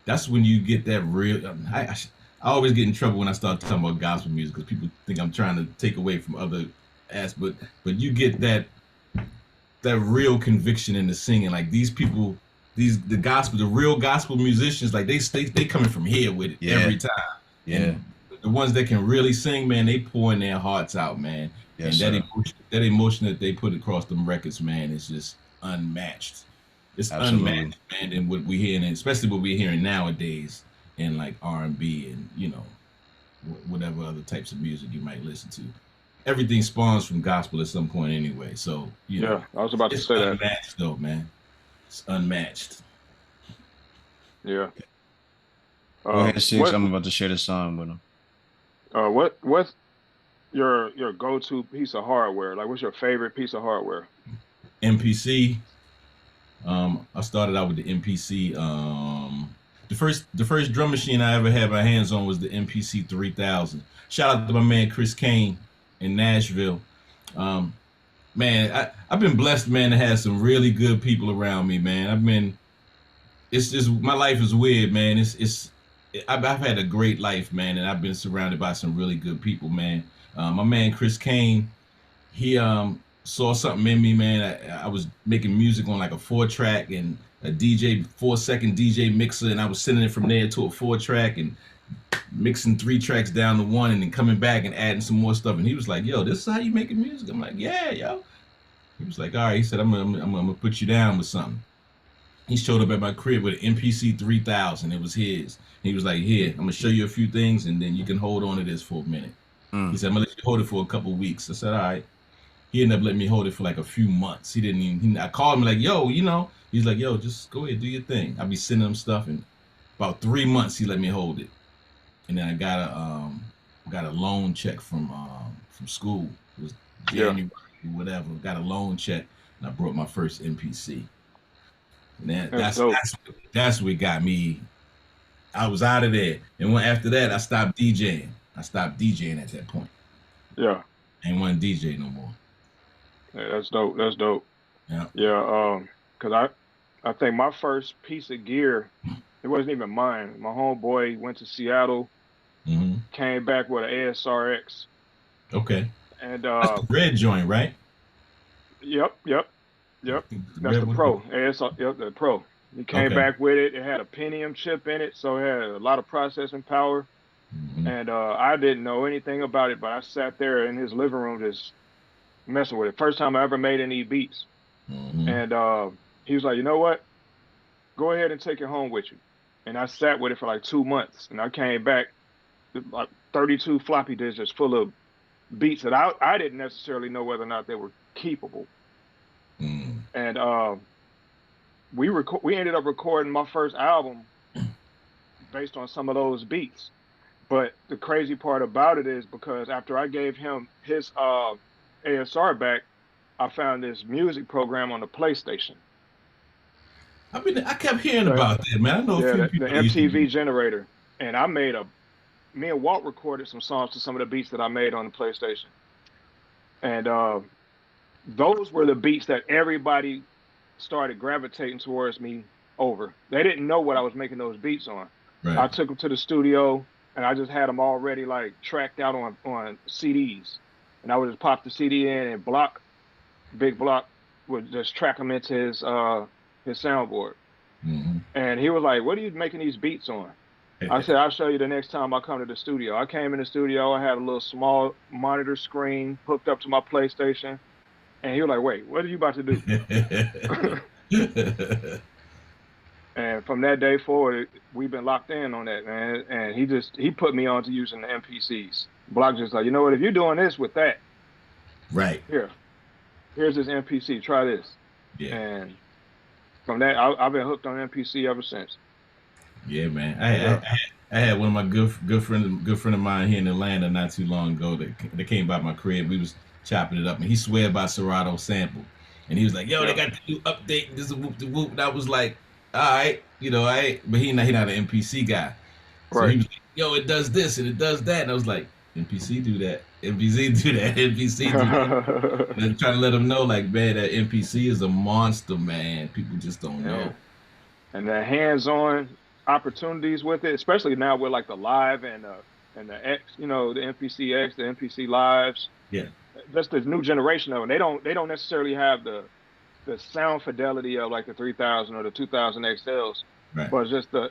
that's when you get that real. I always get in trouble when I start talking about gospel music because people think I'm trying to take away from other aspects. But you get that real conviction in the singing. Like these people, the real gospel musicians, like they coming from here with it Yeah, every time. yeah, And the ones that can really sing, man, they pouring their hearts out, man. yes, And sir. that emotion that they put across them records, man, is just unmatched. It's Absolutely. unmatched, man, than what we hearing, especially what we're hearing nowadays in like R&B and whatever other types of music you might listen to. Everything spawns from gospel at some point anyway. So Yeah, I was about to it's say that. unmatched though, man. It's unmatched. Yeah. Go ahead, Six. What I'm about to share the song with him. what's your go-to piece of hardware? Like, what's your favorite piece of hardware? MPC. I started out with the MPC. The first drum machine I ever had my hands on was the MPC 3000. Shout out to my man Chris Kane in Nashville. Um, Man, I've been blessed, man, to have some really good people around me, man. It's just my life is weird, man. I've had a great life, man, and I've been surrounded by some really good people, man. My man Chris Kane, he saw something in me, man. I was making music on like a 4-track and a DJ 4-second DJ mixer, and I was sending it from there to a 4-track and mixing 3 tracks down to one, and then coming back and adding some more stuff. And he was like, "Yo, this is how you making music?" I'm like, "Yeah, yo." He was like, "All right." He said, I'm gonna put you down with something." He showed up at my crib with an MPC 3000. It was his. He was like, "Here, I'm gonna show you a few things, and then you can hold on to this for a minute." He Mm. said, "I'm gonna let you hold it for a couple of weeks." I said, "All right." He ended up letting me hold it for like a few months. He didn't even. I called him like, "Yo, He's like, "Yo, just go ahead, do your thing." I'll be sending him stuff, and about 3 months he let me hold it. And then I got a loan check from school. It was Yeah, January, whatever. Got a loan check, and I brought my first MPC. And that's dope. that's what got me. I was out of there, and after that, I stopped DJing. I stopped DJing at that point. Yeah, I ain't want to DJ no more. yeah, that's dope. That's dope. Yeah. Yeah, cause I think my first piece of gear, it wasn't even mine. My homeboy went to Seattle, Hmm. came back with an ASRX, Okay. and That's the red joint, right? yep, yep, yep. The That's red the one. Pro ASR. Yep, the Pro. He came Okay. back with it. It had a Pentium chip in it, so it had a lot of processing power. Hmm. And I didn't know anything about it, but I sat there in his living room just messing with it. First time I ever made any beats. Hmm. And he was like, you know what? Go ahead and take it home with you. And I sat with it for like 2 months, and I came back with like 32 floppy disks just full of beats that I didn't necessarily know whether or not they were keepable. Mm. And we ended up recording my first album based on some of those beats. But the crazy part about it is because after I gave him his ASR back, I found this music program on the PlayStation. I kept hearing The, about that, man. I know a yeah, few the people that used to do. MTV generator. And me and Walt recorded some songs to some of the beats that I made on the PlayStation. And those were the beats that everybody started gravitating towards me over. They didn't know what I was making those beats on. Right. I took them to the studio and I just had them already like tracked out on CDs. and I would just pop the CD in and Big Block would just track him into his soundboard. Mm-hmm. And he was like, "What are you making these beats on?" I said, "I'll show you the next time I come to the studio." I came in the studio. I had a little small monitor screen hooked up to my PlayStation, and he was like, "Wait, what are you about to do?" And from that day forward, we've been locked in on that, man. And he put me on to using the MPCs. Block just like, you know what? If you're doing this with that, Right. here's this MPC. Try this. Yeah. And from that, I've been hooked on MPC ever since. Yeah, man. I had one of my good friend of mine here in Atlanta not too long ago that came by my crib. We was chopping it up, and he swear by Serato sample, and he was like, "Yo, they got the new update. This is whoop de whoop." And I was like, "All right, but he not an MPC guy, so Right. he was like, "Yo, it does this and it does that," and I was like, "MPC do that, MPC do that, MPC do that." And I'm trying to let him know, like, man, that MPC is a monster, man. People just don't know. And the hands-on opportunities with it, especially now with like the live and the X, the MPC X, the MPC lives. Yeah. Just the new generation of them. They don't necessarily have the sound fidelity of like the 3000 or the 2000 XLs, right. But just the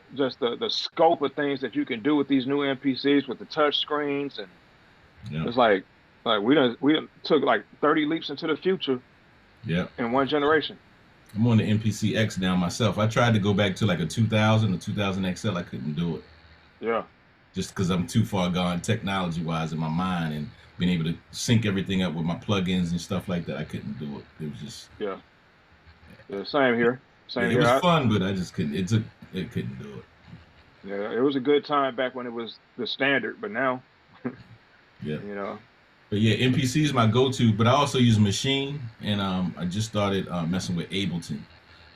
scope of things that you can do with these new MPCs with the touch screens, and it's like we done took like 30 leaps into the future. Yeah. In one generation. I'm on the MPC X now myself. I tried to go back to like a 2000 or 2000 XL. I couldn't do it. Yeah. Just because I'm too far gone technology-wise in my mind, and being able to sync everything up with my plugins and stuff like that, I couldn't do it. It was just yeah, same here. It was fun, but I just couldn't. It couldn't do it. Yeah, it was a good time back when it was the standard, but now, yeah, But yeah, MPC is my go-to, but I also use Machine, and I just started messing with Ableton.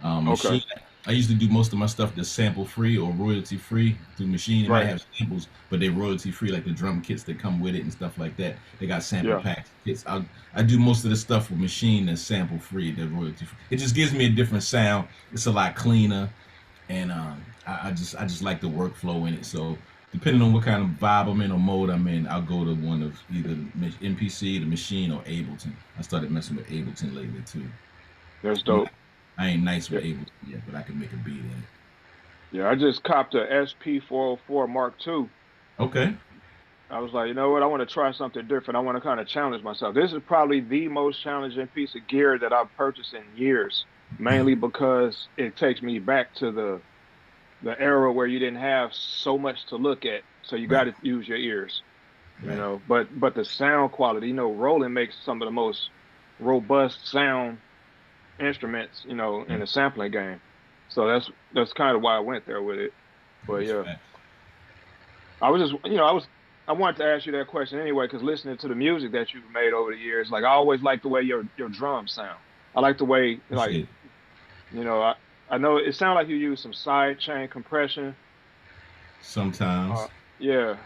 Machine, I used to do most of my stuff that's sample-free or royalty-free through Machine. It might have samples, but they're royalty-free, like the drum kits that come with it and stuff like that. They got sample packs kits. I do most of the stuff with Machine that's sample-free, that's royalty-free. It just gives me a different sound. It's a lot cleaner, and I just like the workflow in it. So depending on what kind of vibe I'm in or mode I'm in, I'll go to one of either MPC, the Machine, or Ableton. I started messing with Ableton lately too. That's dope. I ain't nice with Ableton yet, but I can make a beat in it. Yeah, I just copped a SP404 Mark II. Okay. I was like, you know what? I want to try something different. I want to kind of challenge myself. This is probably the most challenging piece of gear that I've purchased in years, mainly because it takes me back to the era where you didn't have so much to look at, so you got to use your ears, But the sound quality, Roland makes some of the most robust sound instruments, in the sampling game. So that's kind of why I went there with it. But yeah, I was just, I wanted to ask you that question anyway, because listening to the music that you've made over the years, like I always like the way your drums sound. I like the way, I know it sounds like you use some side chain compression. Sometimes. Yeah.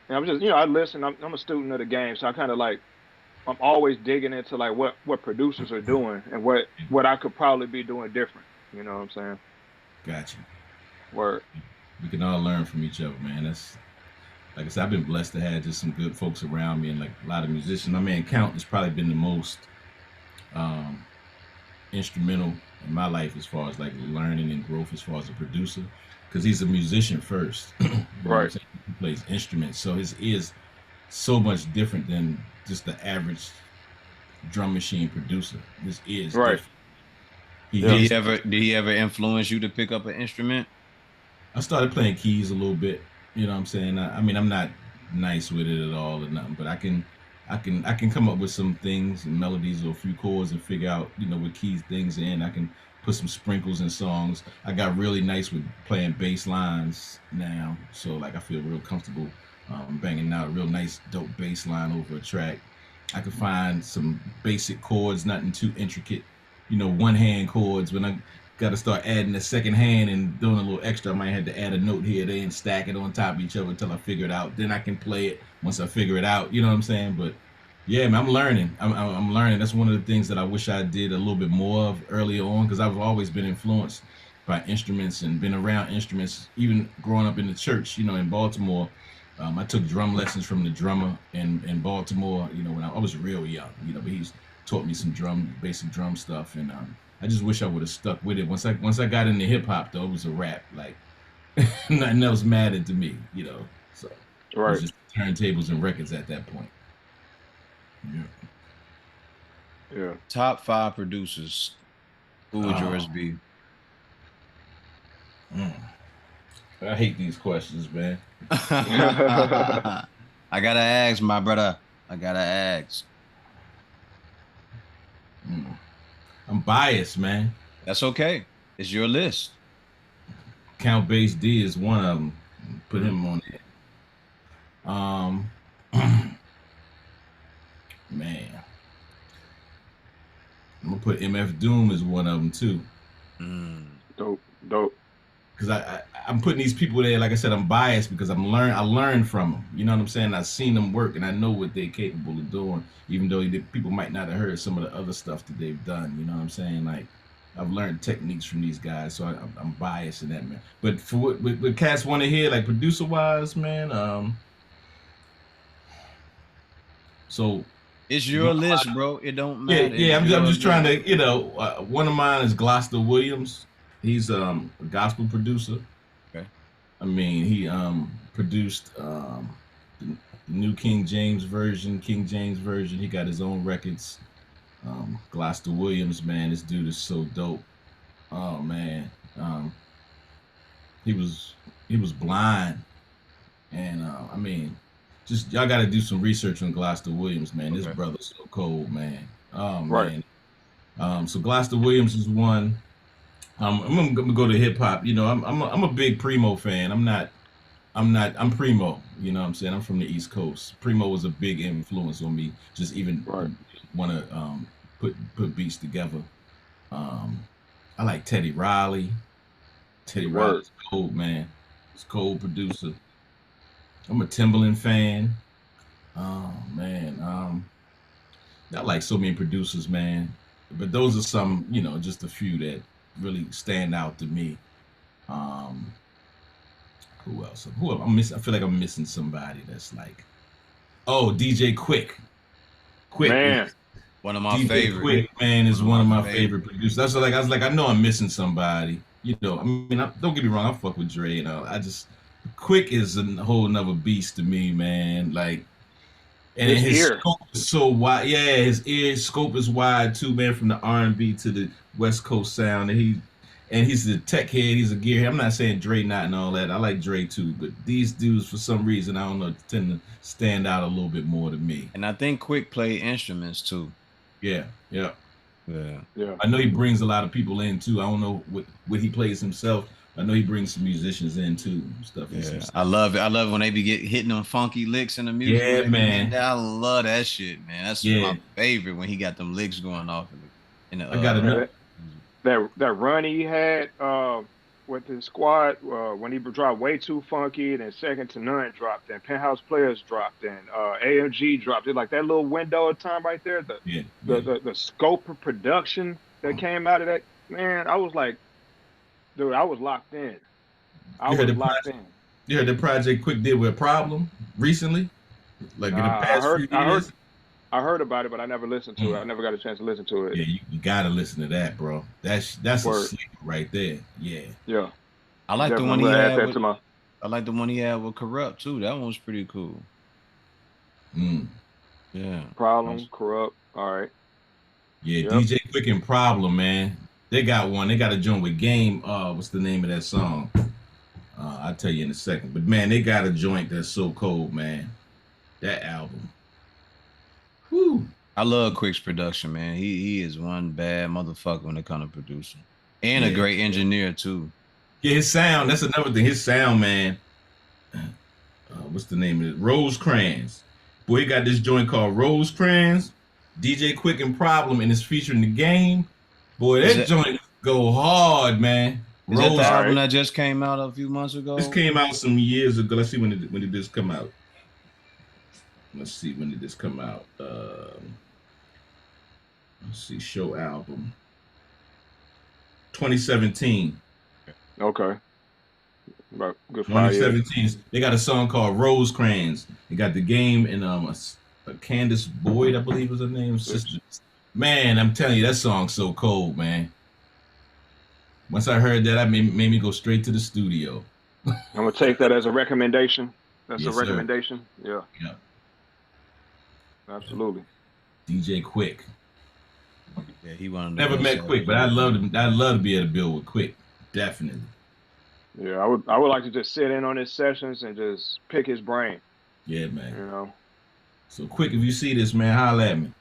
And I'm just, I listen. I'm a student of the game, so I kind of I'm always digging into like what producers are doing and what I could probably be doing different. You know what I'm saying? Gotcha. Word. We can all learn from each other, man. That's, like I said, I've been blessed to have just some good folks around me, and like a lot of musicians. My man Count has probably been the most instrumental in my life as far as like learning and growth as far as a producer, because he's a musician first. Right. He plays instruments, so his ears so much different than just the average drum machine producer. His ears right. Different. Did he ever influence you to pick up an instrument? I started playing keys a little bit. You know what I'm saying? I mean, I'm not nice with it at all or nothing, but I can come up with some things and melodies or a few chords and figure out, what keys things in. I can put some sprinkles in songs. I got really nice with playing bass lines now, so like I feel real comfortable banging out a real nice dope bass line over a track. I could find some basic chords, nothing too intricate, one hand chords. When I got to start adding a second hand and doing a little extra, I might have to add a note here, there, and stack it on top of each other until I figure it out. Then I can play it once I figure it out. You know what I'm saying? But yeah, man, I'm learning. I'm learning. That's one of the things that I wish I did a little bit more of earlier on, because I've always been influenced by instruments and been around instruments, even growing up in the church, in Baltimore. I took drum lessons from the drummer in Baltimore. You know, when I was real young. You know, but he's taught me some basic drum stuff, and I just wish I would have stuck with it. Once I got into hip hop, though, it was a rap. Like nothing else mattered to me. You know, so it Right. was just turntables and records at that point. Yeah. Yeah. Top 5 producers. Who would yours be? I hate these questions, man. I gotta ask, my brother. I gotta ask. I'm biased, man. That's okay. It's your list. Count Bass D is one of them. Put him on there. Man, I'm gonna put MF Doom as one of them too. Dope. Because I'm putting these people there. Like I said, I'm biased because I learned from them. You know what I'm saying? I've seen them work, and I know what they're capable of doing. Even though people might not have heard some of the other stuff that they've done. You know what I'm saying? Like I've learned techniques from these guys, so I'm biased in that, man. But for what cats want to hear, like producer wise, man. So it's your list, bro. It don't matter. Yeah. I'm just trying to, you know, one of mine is Gloucester Williams. He's a gospel producer. Okay. I mean, he produced the new King James version. He got his own records. Gloucester Williams, man, this dude is so dope. Oh man, he was blind, and I mean, just y'all got to do some research on Gloucester Williams, man. This brother's so cold, man. Oh man. Right. So Gloucester Williams is one. I'm gonna go to hip hop. You know, I'm a big Primo fan. I'm Primo. You know what I'm saying? I'm from the East Coast. Primo was a big influence on me. Just even want to put beats together. I like Teddy Riley. Teddy Riley's cold, man. He's a cold producer. I'm a Timbaland fan. Oh man. I like so many producers, man. But those are some, you know, just a few that really stand out to me. Who else? Who I'm missing? I feel like I'm missing somebody that's like, oh, DJ Quick. Man. One of my DJ favorite. Quick, man, is one of my favorite producers. That's like I was like, I know I'm missing somebody. You know, I mean, don't get me wrong, I fuck with Dre and all. Quick is a whole nother beast to me, man. Like, and his scope is so wide. Yeah, his scope is wide too, man. From the R&B to the West Coast sound, and he's the tech head. He's a gearhead. I'm not saying Dre not and all that. I like Dre too, but these dudes, for some reason, I don't know, tend to stand out a little bit more to me. And I think Quick play instruments too. Yeah. Yeah. I know he brings a lot of people in too. I don't know what he plays himself. I know he brings some musicians in too. Stuff. Yeah. I love it. I love when they be hitting them funky licks in the music. Yeah, man. I love that shit, man. That's my favorite when he got them licks going off. I got another. That run he had with his squad when he dropped Way Too Funky, then Second to None dropped, then Penthouse Players dropped, then AMG dropped. It like that little window of time right there. The scope of production that came out of that, man, I was like, dude, I was locked in. You heard the project Quick did with Problem recently, like in the past few years. I heard about it, but I never listened to it. I never got a chance to listen to it. Yeah, you gotta listen to that, bro. That's a sleeper right there. Yeah. Yeah. I like the one he had. I like the one he had with Corrupt too. That one was pretty cool. Yeah. Problem, Corrupt. All right. Yeah, DJ Quick and Problem, man. They got one. They got a joint with Game. What's the name of that song? I'll tell you in a second. But man, they got a joint that's so cold, man. That album. Whew. I love Quick's production, man. He is one bad motherfucker when it comes to producing. And a great engineer too. Yeah, his sound, that's another thing. His sound, man. What's the name of it? Rosecrans. Boy, he got this joint called Rosecrans. DJ Quick and Problem, and it's featuring the Game. Boy, that joint go hard, man. Is that the album that just came out a few months ago? This came out some years ago. Let's see when did this come out. Let's see, when did this come out? Let's see, show album. 2017. Okay. About good 5 years. 2017. They got a song called Rosecrans. They got the game and Candace Boyd, I believe was her name. Sister. Man, I'm telling you, that song's so cold, man. Once I heard that, I made me go straight to the studio. I'm gonna take that as a recommendation. That's Yes, a sir. recommendation. Yeah. Yeah. Absolutely. DJ Quick. Yeah, he wanted. Never met Quick, but I'd love to be able to build with Quick. Definitely. Yeah, I would like to just sit in on his sessions and just pick his brain. Yeah, man. You know. So Quick, if you see this, man, holla at me.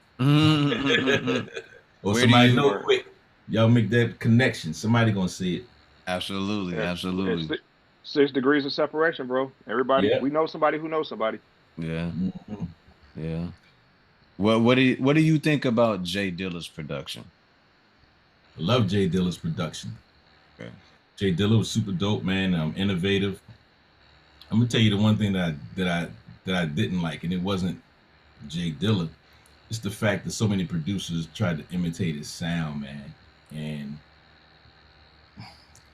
Or Where somebody know Quick. Y'all make that connection. Somebody gonna see it. Absolutely, Yeah, absolutely. 6 degrees of separation, bro. Everybody, we know somebody who knows somebody. Yeah, yeah. What do you think about Jay Dilla's production? I love Jay Dilla's production. Okay. Jay Dilla was super dope, man. Innovative. I'm gonna tell you the one thing that I didn't like, and it wasn't Jay Dilla. It's the fact that so many producers tried to imitate his sound, man. And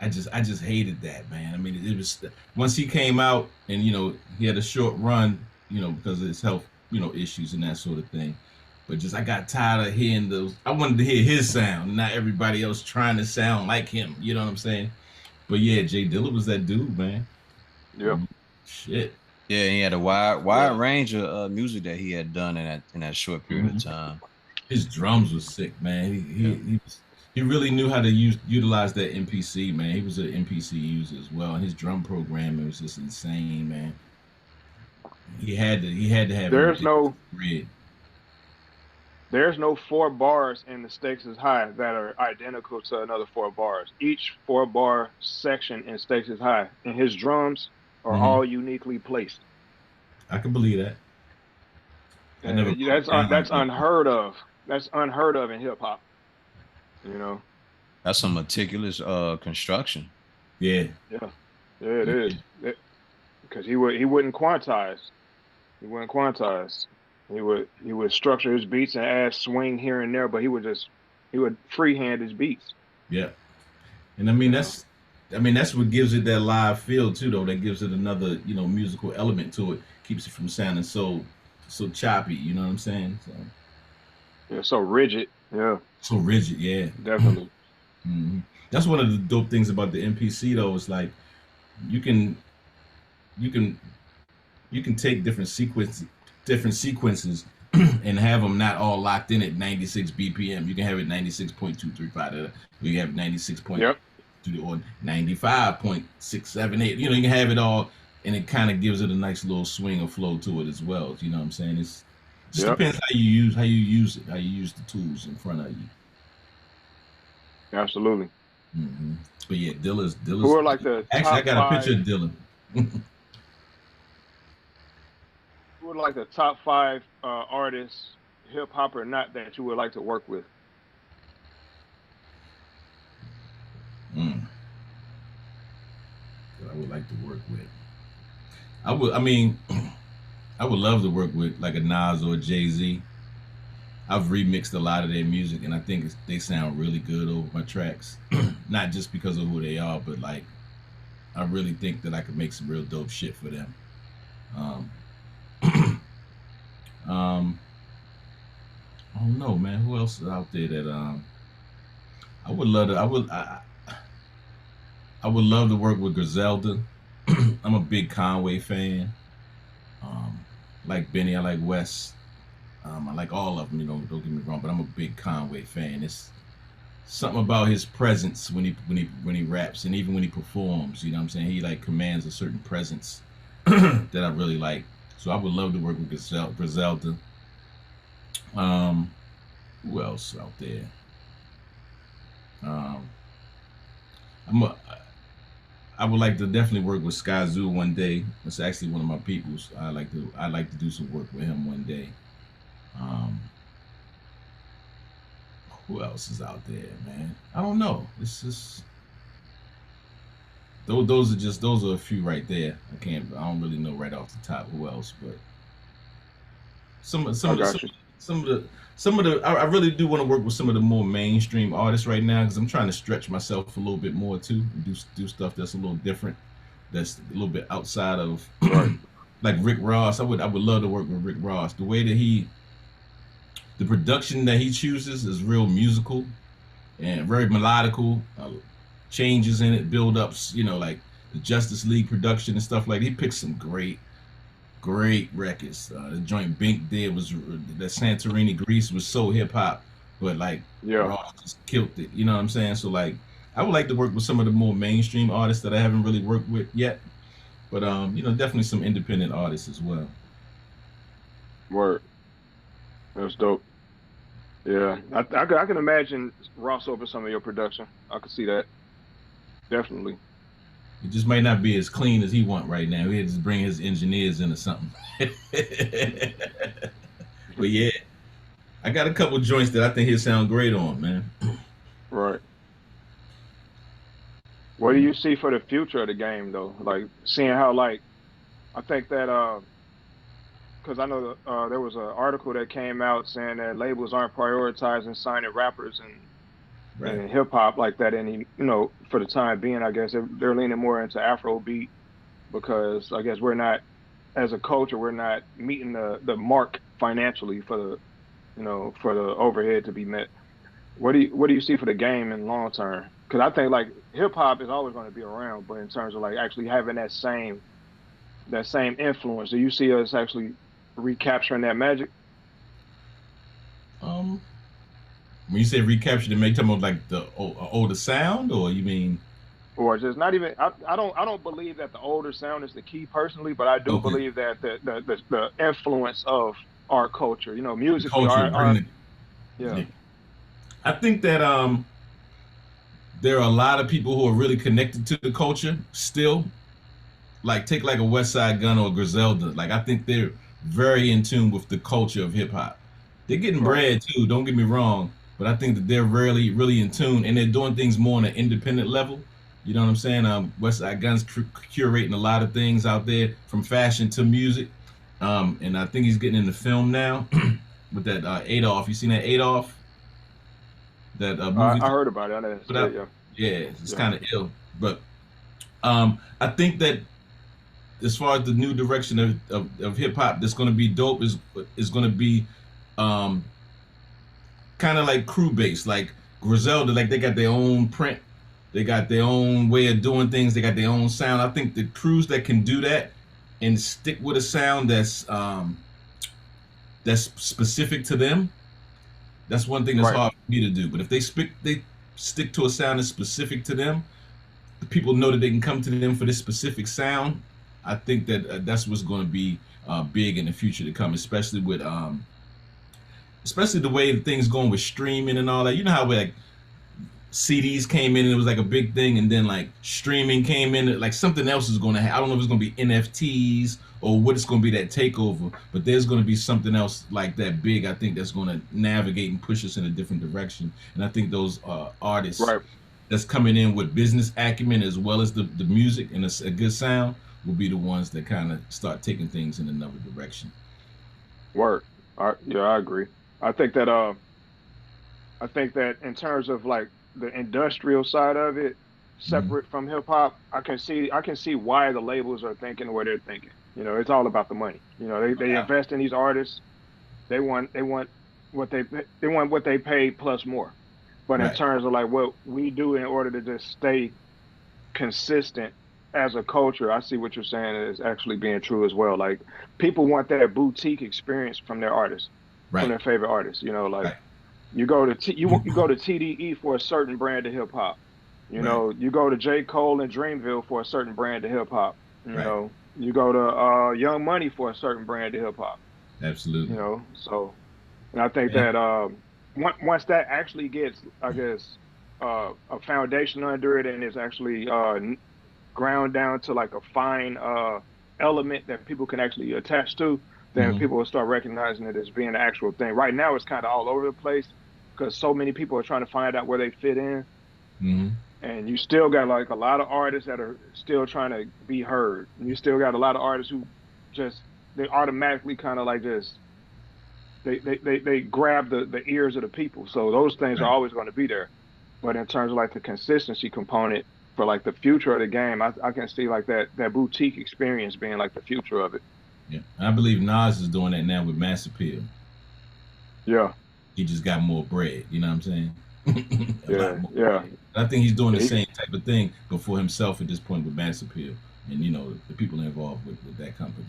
I just hated that, man. I mean, it was once he came out and he had a short run, because of his health, issues and that sort of thing. But I got tired of hearing those. I wanted to hear his sound, not everybody else trying to sound like him. You know what I'm saying? But yeah, Jay Dilla was that dude, man. Yeah. Shit. Yeah, he had a wide range of music that he had done in that short period of time. His drums was sick, man. He really knew how to utilize that MPC, man. He was an MPC user as well, and his drum programming was just insane, man. He had to have. There's no 4 bars in The Stakes is High that are identical to another 4 bars. Each 4-bar section in Stakes is High, and his drums are all uniquely placed. I can believe that. That's unheard of. That's unheard of in hip hop. That's some meticulous construction. Yeah. Yeah, it is. Because he wouldn't quantize. He wouldn't quantize. He would structure his beats and add swing here and there, but he would freehand his beats. Yeah. And I mean that's what gives it that live feel too, though. That gives it another, musical element to it. Keeps it from sounding so choppy, you know what I'm saying? So yeah, so rigid. Yeah. So rigid, yeah. Definitely. Mm-hmm. That's one of the dope things about the MPC though, is like you can take different sequences and have them not all locked in at 96 BPM. You can have it 96.235. You can have 96.2 or 95.678. You can have it all, and it kind of gives it a nice little swing or flow to it as well. You know what I'm saying? It just depends how you use it, how you use the tools in front of you. Absolutely. Mm-hmm. But yeah, Dilla's. Who are like the actually? I got a picture of Dilla. Who are like the top 5 artists, hip hop or not, that you would like to work with? That I would like to work with. I would love to work with like a Nas or a Jay-Z. I've remixed a lot of their music, and I think they sound really good over my tracks. Not just because of who they are, but like I really think that I could make some real dope shit for them. I don't know, man. Who else is out there that I would love to? I would love to work with Griselda. I'm a big Conway fan. I like Benny. I like Wes. I like all of them. Don't get me wrong, but I'm a big Conway fan. It's something about his presence when he raps, and even when he performs. You know what I'm saying? He like commands a certain presence that I really like. So I would love to work with Griselda. Who else out there? I would like to definitely work with Skyzoo one day. It's actually one of my peoples. I'd like to do some work with him one day. Who else is out there, man? I don't know. It's just those are a few right there. I don't really know right off the top who else, but some of the I really do want to work with some of the more mainstream artists right now, because I'm trying to stretch myself a little bit more too, and do stuff that's a little different. that's a little bit outside of Right. like Rick Ross. I would love to work with Rick Ross. The way that the production that he chooses is real musical and very melodical. Changes in it, build ups, like the Justice League production and stuff like that. He picked some great records. The joint Bink did was that Santorini Grease was so hip hop, but like Yeah. Ross just killed it. You know what I'm saying? So like, I would like to work with some of the more mainstream artists that I haven't really worked with yet, but definitely some independent artists as well. Word. That's dope. Yeah. I can imagine Ross over some of your production. I could see that. Definitely. It just might not be as clean as he want right now. He had to bring his engineers in or something. But yeah, I got a couple joints that I think he'll sound great on, man. Right. What do you see for the future of the game though? Like seeing how like I think that because I know there was an article that came out saying that labels aren't prioritizing signing rappers Right. and hip hop like that any for the time being. I guess they're leaning more into Afrobeat because I guess we're not as a culture we're not meeting the mark financially for the for the overhead to be met. What do you see for the game in long term? Because I think like hip hop is always going to be around, but in terms of like actually having that same influence, do you see us actually recapturing that magic? Um, when you say recapture, they make talking about like the older sound, or you mean Or just not even I don't believe that the older sound is the key personally, but I do okay, believe that the influence of our culture, the musically, culture of our bringing yeah, the. I think that there are a lot of people who are really connected to the culture still. Like take like a West Side Gun or a Griselda. Like I think they're very in tune with the culture of hip hop. They're getting right, bread too. Don't get me wrong, but I think that they're really in tune, and they're doing things more on an independent level. You know what I'm saying? West Side Gun's curating a lot of things out there, from fashion to music. And I think he's getting into film now with that Adolf. You seen that Adolf? That movie I heard about it. I didn't put see it. out? Yeah, Yeah, it's yeah, kind of ill. But I think that as far as the new direction of hip hop that's going to be dope is going to be um, kind of like crew based, like Griselda. Like they got their own print, they got their own way of doing things, they got their own sound. I think the crews that can do that and stick with a sound that's specific to them, that's one thing that's right, hard for me to do. But if they stick to a sound that's specific to them, the people know that they can come to them for this specific sound. I think that that's what's going to be big in the future to come, especially the way things going with streaming and all that. You know how like CDs came in and it was like a big thing, and then like streaming came in, like something else is going to happen. I don't know if it's going to be NFTs or what it's going to be, that takeover, but there's going to be something else like that big. I think that's going to navigate and push us in a different direction. And I think those artists right. that's coming in with business acumen as well as the music and a good sound will be the ones that kind of start taking things in another direction. Word. Yeah, I agree. I think that I think that in terms of like the industrial side of it, Mm-hmm. separate from hip hop, I can see why the labels are thinking what they're thinking. It's all about the money. They invest in these artists. They want what they paid plus more. But in Right, terms of like what we do in order to just stay consistent as a culture, I see what you're saying is actually being true as well. Like people want that boutique experience from their artists, from right, their favorite artists. Like right, you go to TDE for a certain brand of hip hop. right, You go to J. Cole and Dreamville for a certain brand of hip hop. right. You go to Young Money for a certain brand of hip hop. Absolutely. So and I think Yeah. that once that actually gets, I guess, a foundation under it and is actually ground down to like a fine element that people can actually attach to, then Mm-hmm. people will start recognizing it as being an actual thing. Right now, it's kind of all over the place because so many people are trying to find out where they fit in, Mm-hmm. and you still got like a lot of artists that are still trying to be heard. And you still got a lot of artists who just they automatically kind of like just they grab the ears of the people. So those things are Right. always going to be there. But in terms of like the consistency component, for like the future of the game, I can see like that boutique experience being like the future of it. Yeah, and I believe Nas is doing that now with Mass Appeal. Yeah, He just got more bread. You know what I'm saying? A lot yeah, more yeah. bread. I think he's doing the He, same type of thing, but for himself at this point with Mass Appeal, and the people involved with that company.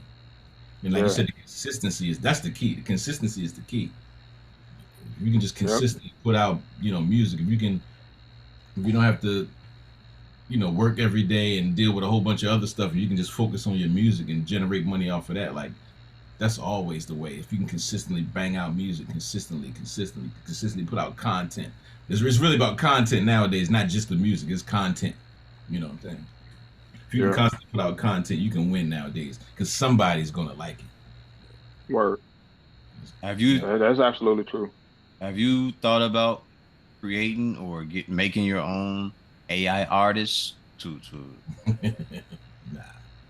And like you yeah, said, the consistency that's the key. The consistency is the key. If you can just yep, consistently put out, music, if you don't have to, work every day and deal with a whole bunch of other stuff, you can just focus on your music and generate money off of that. Like that's always the way. If you can consistently bang out music, consistently put out content. It's really about content nowadays, not just the music. It's content. You know what I'm saying? If you can yeah. constantly put out content, you can win nowadays because somebody's gonna like it. Word. Have you That's absolutely true. have you thought about creating or making your own AI artists to Nah,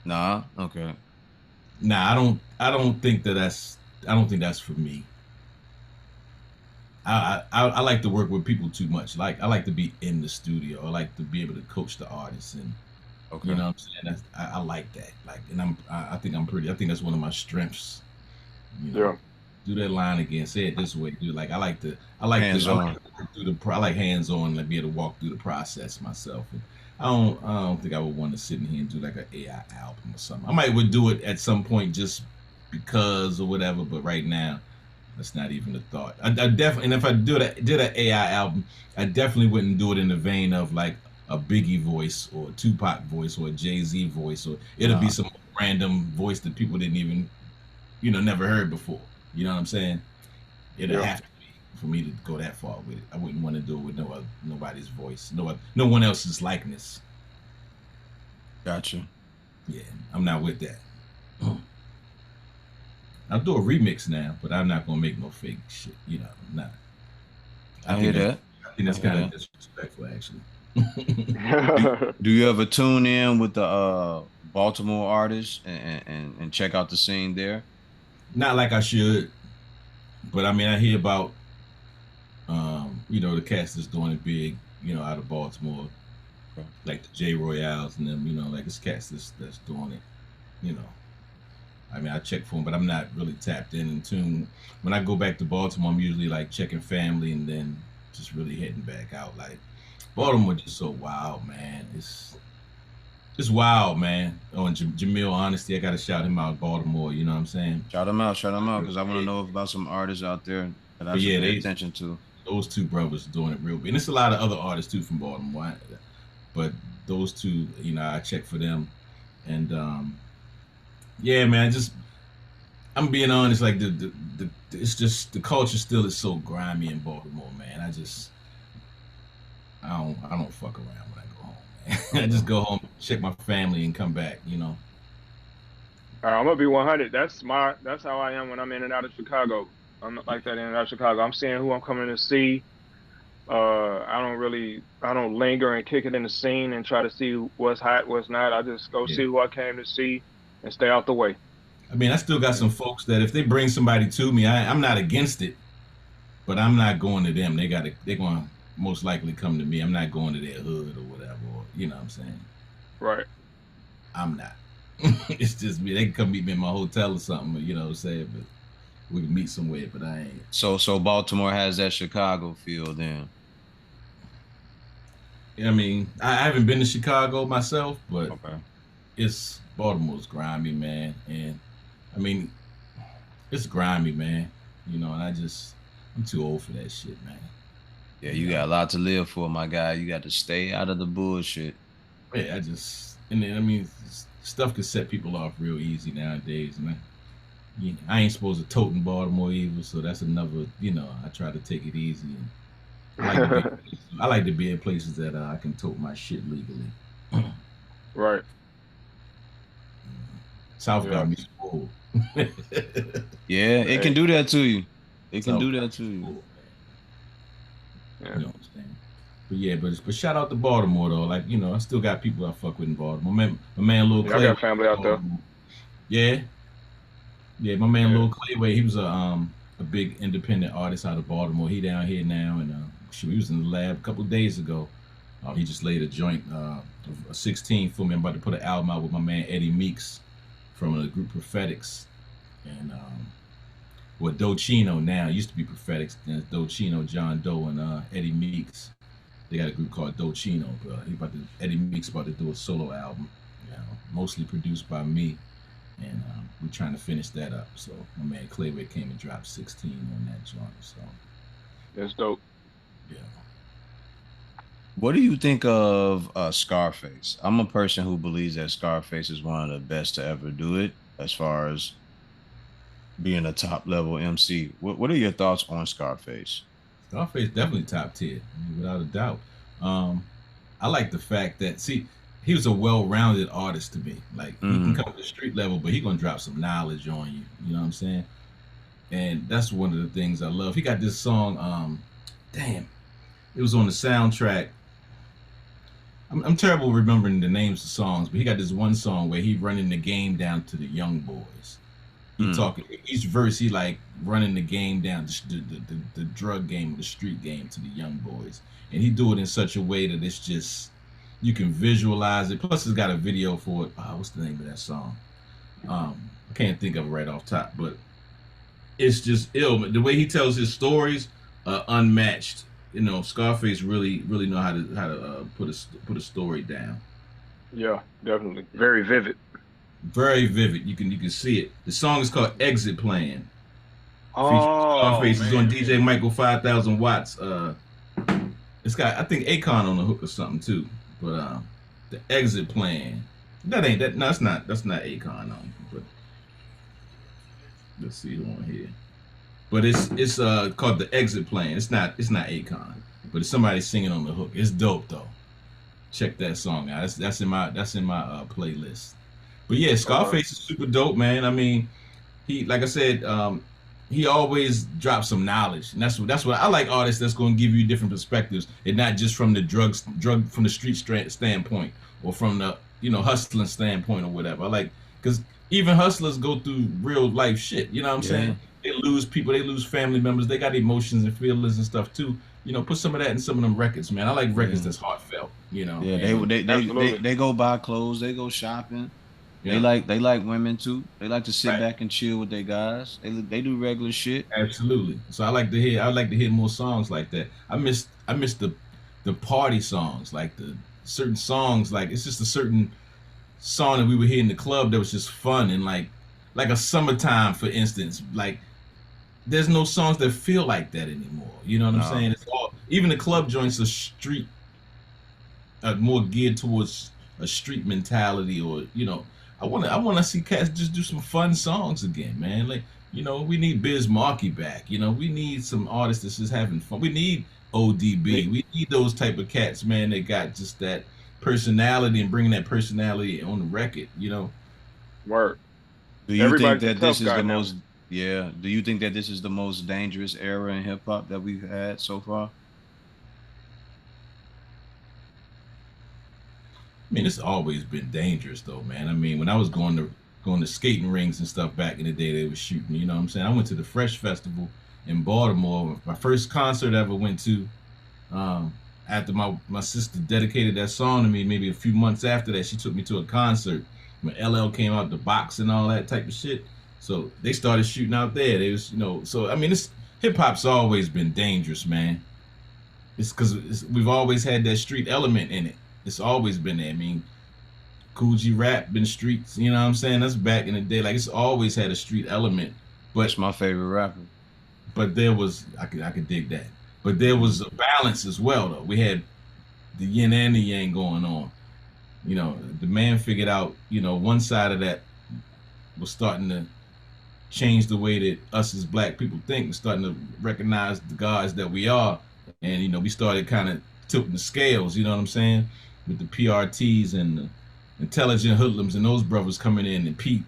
nah? Okay. nah. I don't think that's. I don't think that's for me. I like to work with people too much. Like I like to be in the studio. I like to be able to coach the artists, and you Okay. know what I'm saying. I like that. Like, and I think I'm pretty. I think that's one of my strengths. You know, Yeah, do that line again. Say it this way, dude. Like Hands I like on. to work through I like hands on. Like be able to walk through the process myself. And I don't think I would want to sit in here and do like an AI album or something. I might would do it at some point just because or whatever. But right now, that's not even a thought. I definitely, and if I did an AI album, I definitely wouldn't do it in the vein of like a Biggie voice or a Tupac voice or a Jay-Z voice, or it'll be Nah. some random voice that people didn't even, never heard before. You know what I'm saying? It'll yeah. have to be for me to go that far with it. I wouldn't want to do it with nobody's voice, no one else's likeness. Gotcha. Yeah, I'm not with that. I'll do a remix now, but I'm not gonna make no fake shit. Nah. I I hear think that's that. I think I that's hear kind of that. disrespectful, actually. Do you ever tune in with the Baltimore artists and check out the scene there? Not like I should, but I mean, I hear about the cast that's doing it big, out of Baltimore, Okay. like the J Royales and them, like it's cast that's doing it, you know. I mean, I check for them, but I'm not really tapped in and tuned. When I go back to Baltimore, I'm usually like checking family and then just really heading back out. Like Baltimore, just so wild, man. It's wild, man. Oh, and Jamil, Honesty, I gotta shout him out, Baltimore. You know what I'm saying? Shout them out, because I want to know about some artists out there that I But should yeah, pay they attention to. those two brothers are doing it real big. And it's a lot of other artists too from Baltimore. But those two, I check for them. And yeah, man, just I'm being honest, like the it's just the culture still is so grimy in Baltimore, man. I don't fuck around when I go home, man. I just Okay. go home, check my family, and come back. I'm gonna be 100. That's how I am when I'm in and out of Chicago. I'm not like that in and out of Chicago. I'm seeing who I'm coming to see. I don't linger and kick it in the scene and try to see what's hot, what's not. I just go Yeah. see who I came to see and stay out the way. I mean, I still got some folks that if they bring somebody to me, I'm not against it, but I'm not going to them. They're gonna most likely come to me. I'm not going to their hood or whatever. Or, you know what I'm saying? Right. I'm not. It's just me. They can come meet me in my hotel or something. You know what I'm saying? But we can meet somewhere. But I ain't. So Baltimore has that Chicago feel then. I mean, I haven't been to Chicago myself, but Okay. it's Baltimore's grimy, man. And I mean, it's grimy, man. And I'm too old for that shit, man. Yeah, You you know, got a lot to live for, my guy. You got to stay out of the bullshit. yeah, and then I mean, stuff can set people off real easy nowadays, man. I ain't supposed to tote in Baltimore either, so that's another. I try to take it easy, and I like to be. I like to be in places that I can tote my shit legally. Right. South got Yeah. me spoiled. Yeah, it can Hey. do that to you. It can South do got that me to you. spoiled, Yeah. you know what I'm saying? But yeah, but shout out to Baltimore though. Like I still got people I fuck with in Baltimore. My man, Lil Yeah, I got Clayway family from out there. Baltimore. Yeah, yeah. My man, Yeah. Lil Clayway. He was a big independent artist out of Baltimore. He down here now, and shoot, he was in the lab a couple of days ago. He just laid a joint 16 for me. I'm about to put an album out with my man Eddie Meeks from the group Prophetics, and well, Dochino now, it used to be Prophetics. Then it's Dochino, John Doe, and Eddie Meeks. They got a group called Dochino, but Eddie Meeks about to do a solo album, mostly produced by me, and we're trying to finish that up. So my man Clayway came and dropped 16 on that joint. So that's dope. yeah. What do you think of Scarface? I'm a person who believes that Scarface is one of the best to ever do it as far as being a top level MC. What are your thoughts on Scarface? Scarface definitely top tier, without a doubt. I like the fact that he was a well-rounded artist to me. Like he can come to the street level, but he gonna drop some knowledge on you. You know what I'm saying? And that's one of the things I love. He got this song. Damn, it was on the soundtrack. I'm terrible remembering the names of songs, but he got this one song where he running the game down to the young boys. He talking each verse. He like running the game down, the drug game, the street game to the young boys, and he do it in such a way that it's just you can visualize it. Plus, it's got a video for it. What's the name of that song? I can't think of it right off top, but it's just ill. The way he tells his stories, unmatched. You know, Scarface really know how to put a story down. Yeah, definitely. Very vivid. Very vivid. You can see it. The song is called Exit Plan. Oh, Scarface is man. on DJ Michael 5000 watts. It's got I think Akon on the hook or something too. But the Exit Plan. That ain't that. No, that's not Akon on. But let's see who on here. But it's called the Exit Plan. It's not Akon, but it's somebody singing on the hook. It's dope though. Check that song out. That's in my playlist. But yeah, Scarface is super dope, man. I mean, he like I said, he always drops some knowledge, and that's what I like artists that's going to give you different perspectives, and not just from the drug from the street standpoint or from the hustling standpoint or whatever. I like because even hustlers go through real life shit. You know what I'm saying? They lose people, they lose family members, they got emotions and feelings and stuff too. Put some of that in some of them records, man. I like records that's heartfelt. Yeah, they go buy clothes, they go shopping. Yeah. They like women too. They like to sit back and chill with their guys. They do regular shit. Absolutely. So I like to hear more songs like that. I miss the party songs, like the certain songs, like it's just a certain song that we would hear in the club that was just fun and like a Summertime, for instance. Like there's no songs that feel like that anymore. You know what I'm saying? It's all even the club joints are more geared towards a street mentality, or I want to see cats just do some fun songs again, man. Like, we need Biz Markie back. We need some artists that's just having fun. We need ODB. We need those type of cats, man, that got just that personality and bringing that personality on the record, Word. Do you think that this is the most do you think that this is the most dangerous era in hip hop that we've had so far? I mean, it's always been dangerous, though, man. I mean, when I was going to skating rings and stuff back in the day, they were shooting. You know what I'm saying? I went to the Fresh Festival in Baltimore. My first concert I ever went to. After my sister dedicated that song to me, maybe a few months after that, she took me to a concert when LL came out, the box and all that type of shit. So they started shooting out there. They was, So I mean, hip hop's always been dangerous, man. It's because we've always had that street element in it. It's always been there. I mean, Kool G Rap been streets, you know what I'm saying? That's back in the day. Like, it's always had a street element. But that's my favorite rapper. But there was, I could dig that. But there was a balance as well, though. We had the yin and the yang going on. The man figured out, one side of that was starting to change the way that us as black people think. We're starting to recognize the gods that we are. And, we started kind of tilting the scales, you know what I'm saying? With the PRTs and the intelligent hoodlums and those brothers coming in, and Pete,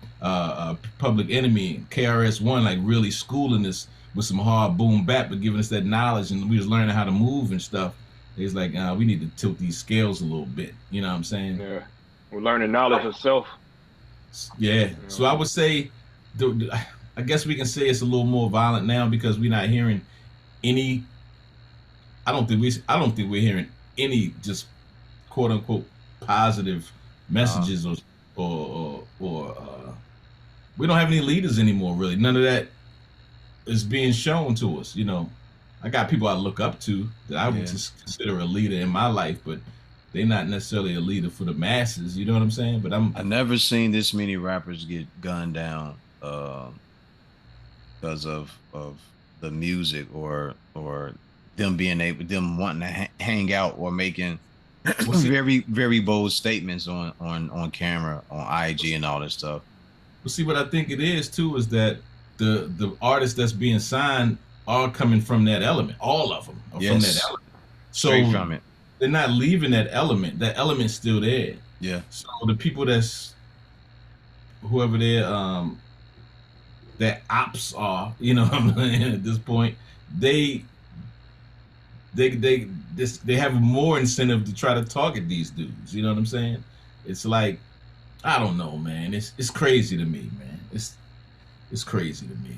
Public Enemy, and KRS-One, like really schooling us with some hard boom bap, but giving us that knowledge, and we was learning how to move and stuff. It's like, we need to tilt these scales a little bit, you know what I'm saying? Yeah, we're learning knowledge of self. Yeah, so I would say, I guess we can say it's a little more violent now because we're not hearing any. I don't think we're hearing any just quote unquote positive messages or we don't have any leaders anymore. Really, none of that is being shown to us. You know, I got people I look up to that I would just consider a leader in my life, but they're not necessarily a leader for the masses. You know what I'm saying? But I've never seen this many rappers get gunned down because of the music or them wanting to hang out or making very bold statements on camera, on IG and all this stuff. Well, see, what I think it is too is that the artists that's being signed are coming from that element. All of them are from that element. So straight from it. They're not leaving that element. That element's still there. Yeah. So the people that's whoever their ops are, you know what I'm saying, at this point, they have more incentive to try to target these dudes. You know what I'm saying? It's like, I don't know, man. It's crazy to me, man. It's crazy to me.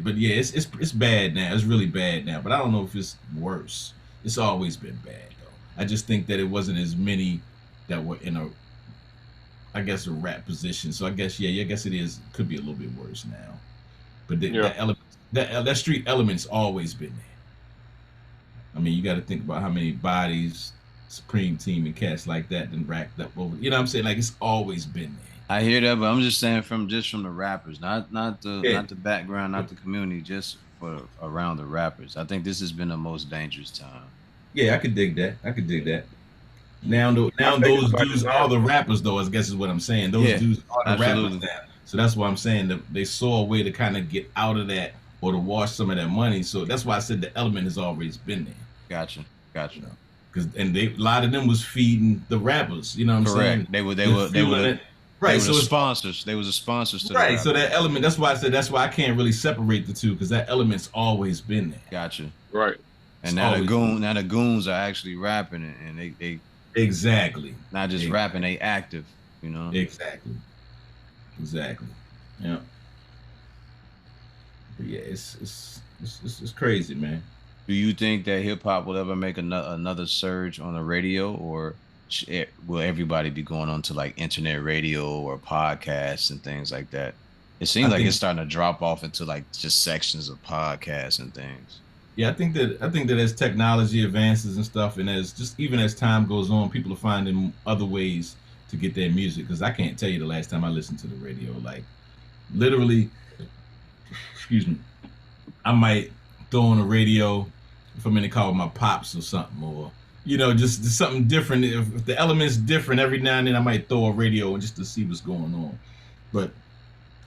But yeah, it's bad now. It's really bad now. But I don't know if it's worse. It's always been bad though. I just think that it wasn't as many that were in a rap position. So I guess it is. Could be a little bit worse now. But that street element's always been there. I mean, you got to think about how many bodies, Supreme Team and cats like that then racked up over. You know what I'm saying? Like, it's always been there. I hear that, but I'm just saying from the rappers, not the background, not the community, just for around the rappers. I think this has been the most dangerous time. Yeah, I could dig that. Now those dudes are the rappers, though. I guess is what I'm saying. Those dudes are the rappers now. So that's why I'm saying that they saw a way to kind of get out of that or to wash some of that money. So that's why I said the element has always been there. Gotcha. You know? Because a lot of them was feeding the rappers. You know what I'm saying? They were right. So sponsors. They was the sponsors to right. So that element. That's why I said I can't really separate the two because that element's always been there. Gotcha. Right. And now the goons are actually rapping and they exactly not just rapping. They active. You know. Exactly. Yeah. But yeah, it's crazy, man. Do you think that hip hop will ever make another surge on the radio, or will everybody be going on to like internet radio or podcasts and things like that? It seems like it's starting to drop off into like just sections of podcasts and things. Yeah, I think that as technology advances and stuff, and even as time goes on, people are finding other ways to get their music. Because I can't tell you the last time I listened to the radio. Like, literally, excuse me, I might throw on the radio if I'm in the car with my pops or something, or just something different. If the element's different, every now and then I might throw a radio and just to see what's going on. But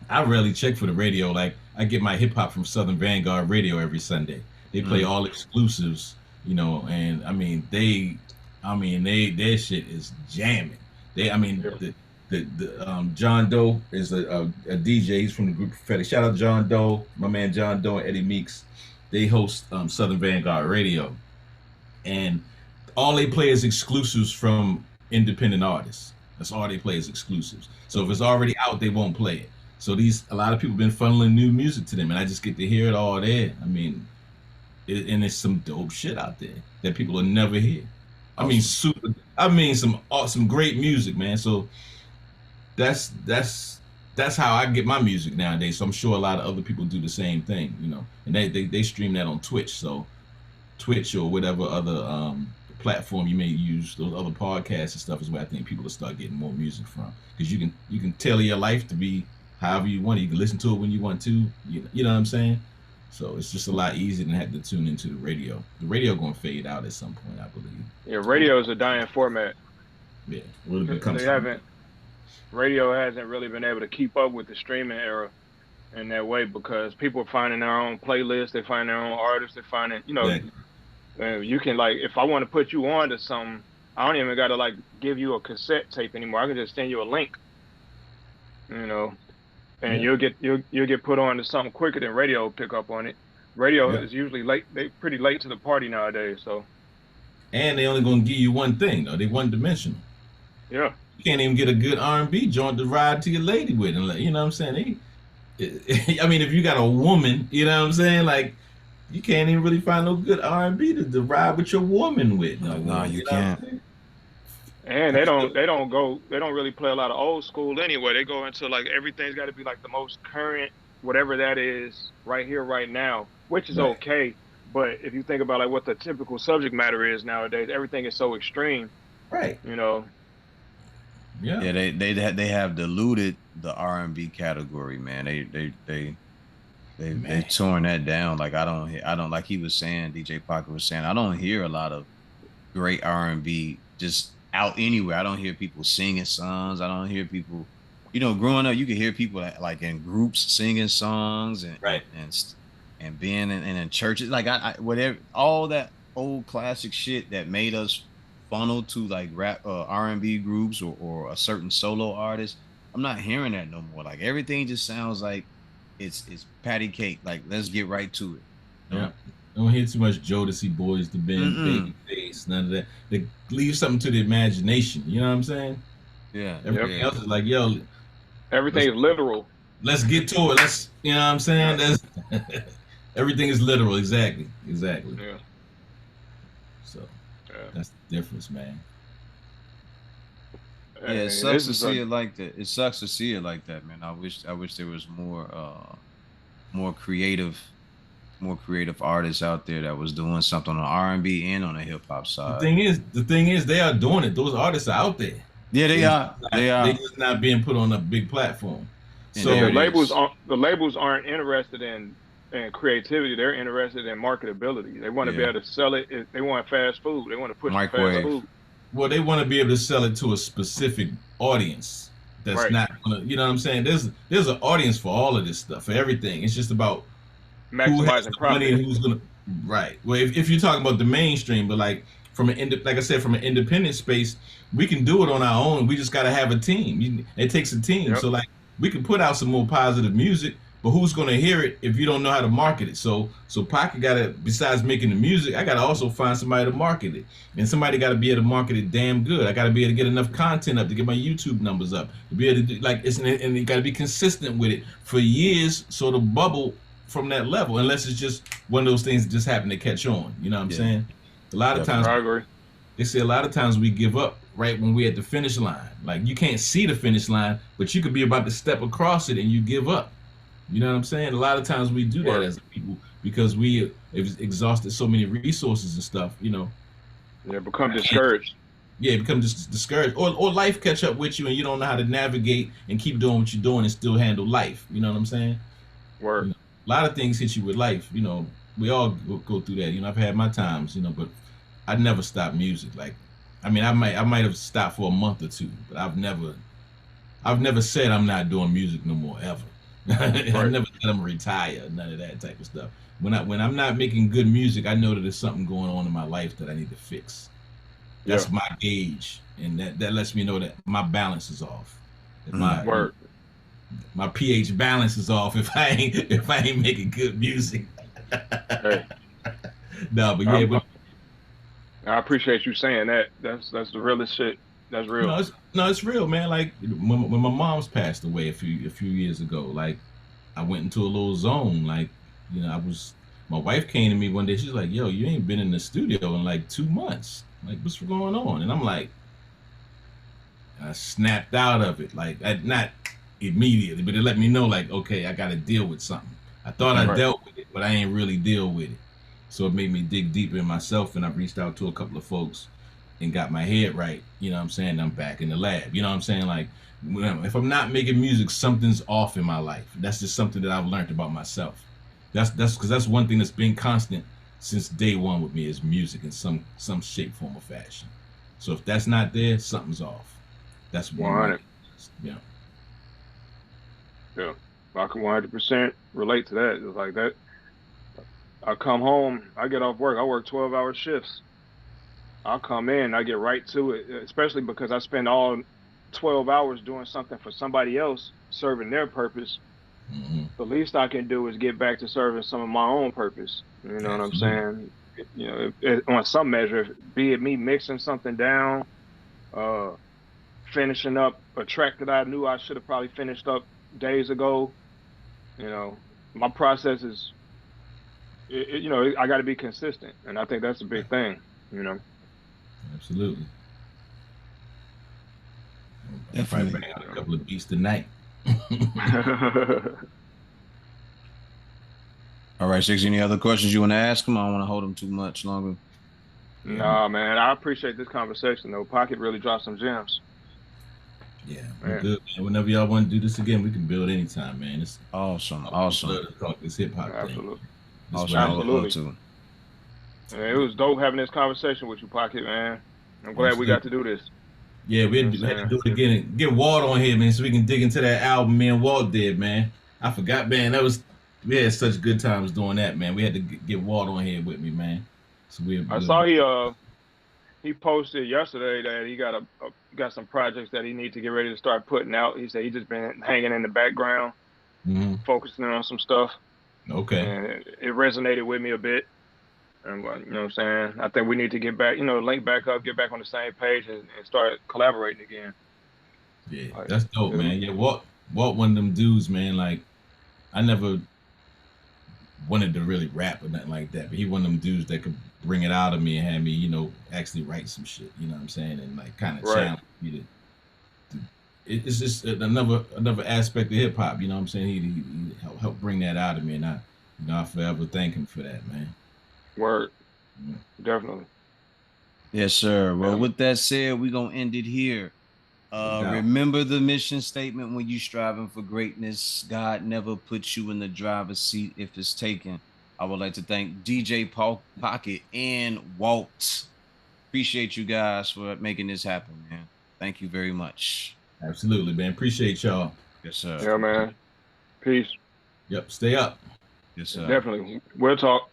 I rarely check for the radio. Like, I get my hip hop from Southern Vanguard Radio every Sunday. They play all exclusives, and their shit is jamming. John Doe is a DJ. He's from the group Prophetic. Shout out John Doe, my man John Doe and Eddie Meeks. They host Southern Vanguard Radio, and all they play is exclusives from independent artists. That's all they play is exclusives. So if it's already out, they won't play it. So a lot of people been funneling new music to them, and I just get to hear it all there. I mean, and there's some dope shit out there that people will never hear. Awesome. Some great music, man. So that's how I get my music nowadays. So I'm sure a lot of other people do the same thing, and they stream that on Twitch. So Twitch or whatever other platform you may use, those other podcasts and stuff is where I think people will start getting more music from. Because you can tailor your life to be however you want. You can listen to it when you want to. You know what I'm saying? So it's just a lot easier than having to tune into the radio. The radio going to fade out at some point, I believe. Yeah, radio is a dying format. Yeah, radio hasn't really been able to keep up with the streaming era in that way because people are finding their own playlists, they find their own artists, they finding, you can if I want to put you on to something, I don't even got to give you a cassette tape anymore. I can just send you a link, and you'll get put on to something quicker than radio will pick up on it. Radio is usually late. They pretty late to the party nowadays. So. And they only gonna give you one thing though. They one dimensional. Yeah. You can't even get a good R&B joint to ride to your lady with, and you know what I'm saying. If you got a woman, you know what I'm saying, you can't even really find no good R&B to ride with your woman with. No, you can't. And they don't really play a lot of old school anyway. They go into like everything's got to be like the most current, whatever that is, right here, right now, which is Right. okay. But if you think about like what the typical subject matter is nowadays, everything is so extreme, Right. you know. Yeah. Yeah, they have diluted the R&B category, man. They Man. torn that down. Like I don't like he was saying, DJ Pocket was saying, I don't hear a lot of great R&B just out anywhere. I don't hear people singing songs. I don't hear people, growing up, you could hear people like in groups singing songs Right. and being in churches. Like I whatever, all that old classic shit that made us funnel to like rap R&B groups or a certain solo artist. I'm not hearing that no more. Like everything just sounds like it's patty cake. Like let's get right to it. Yeah. Don't hear too much Jodeci, Boys to Ben, Mm-mm. Babyface, none of that. They leave something to the imagination. You know what I'm saying? Yeah, Yep. Everything yeah. else is like, yo, let's Everything is literal. let's get to it. Let's, you know what I'm saying? Yeah. That's everything is literal. Exactly. Exactly. Yeah. So Yeah. that's the difference, man. Yeah, it Hey, sucks this to is a see it like that. It sucks to see it like that, man. I wish there was more creative artists out there that was doing something on the R&B and on the hip hop side. The thing is, they are doing it. Those artists are out there. Yeah, they They just are. They they are. just not being put on a big platform. And but there So it is. the labels aren't interested in creativity. They're interested in marketability. They want to be Yeah. able to sell it. They want fast food. They want to push the fast Microwave. food. well, they want to be able to sell it to a specific audience that's Right. not gonna, you know what I'm saying? There's an audience for all of this stuff, for everything. It's just about who has Maximizing the money profit. and who's gonna, right. Well, if you're talking about the mainstream, but like like I said, from an independent space, we can do it on our own. We just got to have a team. It takes a team. Yep. So like we can put out some more positive music, but who's gonna hear it if you don't know how to market it? So Pocket got to, besides making the music, I got to also find somebody to market it, and somebody got to be able to market it damn good. I got to be able to get enough content up to get my YouTube numbers up, to be able to do, like and you got to be consistent with it for years, so the bubble from that level, unless it's just one of those things that just happen to catch on. You know what I'm Yeah, saying? A lot of times definitely. I agree. they say a lot of times we give up right when we're at the finish line. Like you can't see the finish line, but you could be about to step across it and you give up. You know what I'm saying? A lot of times we do that Word. as people because we have exhausted so many resources and stuff. You know, Yeah. Become discouraged. yeah, become just discouraged, or life catch up with you and you don't know how to navigate and keep doing what you're doing and still handle life. You know what I'm saying? You Word. know, a lot of things hit you with life. You know, we all go through that. You know, I've had my times. You know, but I never stopped music. Like, I mean, I might have stopped for a month or two, but I've never said I'm not doing music no more ever. I've Right. never said I'm retired. None of that type of stuff. When I'm not making good music, I know that there's something going on in my life that I need to fix. Yeah. That's my gauge, and that lets me know that my balance is off. That Mm. Word. my pH balance is off if I ain't making good music. Hey. No, but yeah, I'm, but I appreciate you saying that. That's the realest shit. That's real. no, it's real, man. Like when my mom's passed away a few years ago, like I went into a little zone. Like, my wife came to me one day. She's like, "Yo, you ain't been in the studio in like 2 months. Like, what's going on?" And I'm like, I snapped out of it. Like, not immediately, but it let me know, like, okay, I got to deal with something. I thought I Mm. Right. dealt with it, but I ain't really deal with it. So it made me dig deeper in myself, and I reached out to a couple of folks and got my head right. You know what I'm saying? I'm back in the lab. You know what I'm saying? Like, if I'm not making music, something's off in my life. That's just something that I've learned about myself. That's because that's one thing that's been constant since day one with me is music in some shape, form, or fashion. So if that's not there, something's off. That's one way. 100. Yeah. Yeah. I can 100% relate to that. It's like that. I come home, I get off work. I work 12-hour shifts. I'll come in, I get right to it, especially because I spend all 12 hours doing something for somebody else, serving their purpose. Hmm. The least I can do is get back to serving some of my own purpose. You know what I'm Absolutely. saying? On some measure, be it me mixing something down, uh, finishing up a track that I knew I should have probably finished up days ago. My process is, I got to be consistent, and I think that's a big Right. thing. You know. Absolutely. I'll probably bring out a couple of beats tonight. All right, Siks, any other questions you want to ask him? I don't want to hold him too much longer. Nah, man, I appreciate this conversation though. Pocket really dropped some gems. Yeah, Man. we're good, man. Whenever y'all want to do this again, we can build anytime, man. It's Awesome. I love to talk this hip hop thing. Absolutely. Awesome. I would love to. Yeah, it was dope having this conversation with you, Pocket, man. I'm glad we got to do this. Yeah, we had to do it again and get Walt on here, man, so we can dig into that album me and Walt did, man. I forgot, man. We had such good times doing that, man. We had to get Walt on here with me, man. So I saw he posted yesterday that he got some projects that he needs to get ready to start putting out. He said he just been hanging in the background, focusing on some stuff. Okay. And it resonated with me a bit. And you know what I'm saying? I think we need to get back, link back up, get back on the same page and start collaborating again. Yeah, that's dope, man. Yeah, Walt one of them dudes, man. Like, I never wanted to really rap or nothing like that, but he one of them dudes that could bring it out of me and have me, actually write some shit. You know what I'm saying? And like kind of challenge me to it's just another aspect of hip hop. You know what I'm saying? He helped bring that out of me, and I forever thank him for that, man. Word. Definitely. Yes, sir. Well, with that said, we're going to end it here. Remember the mission statement when you striving for greatness. God never puts you in the driver's seat if it's taken. I would like to thank DJ Pocket and Walt. Appreciate you guys for making this happen, man. Thank you very much. Absolutely, man. Appreciate y'all. Yes, sir. Yeah, man. Peace. Yep. Stay up. Yes, sir. Definitely. We'll talk.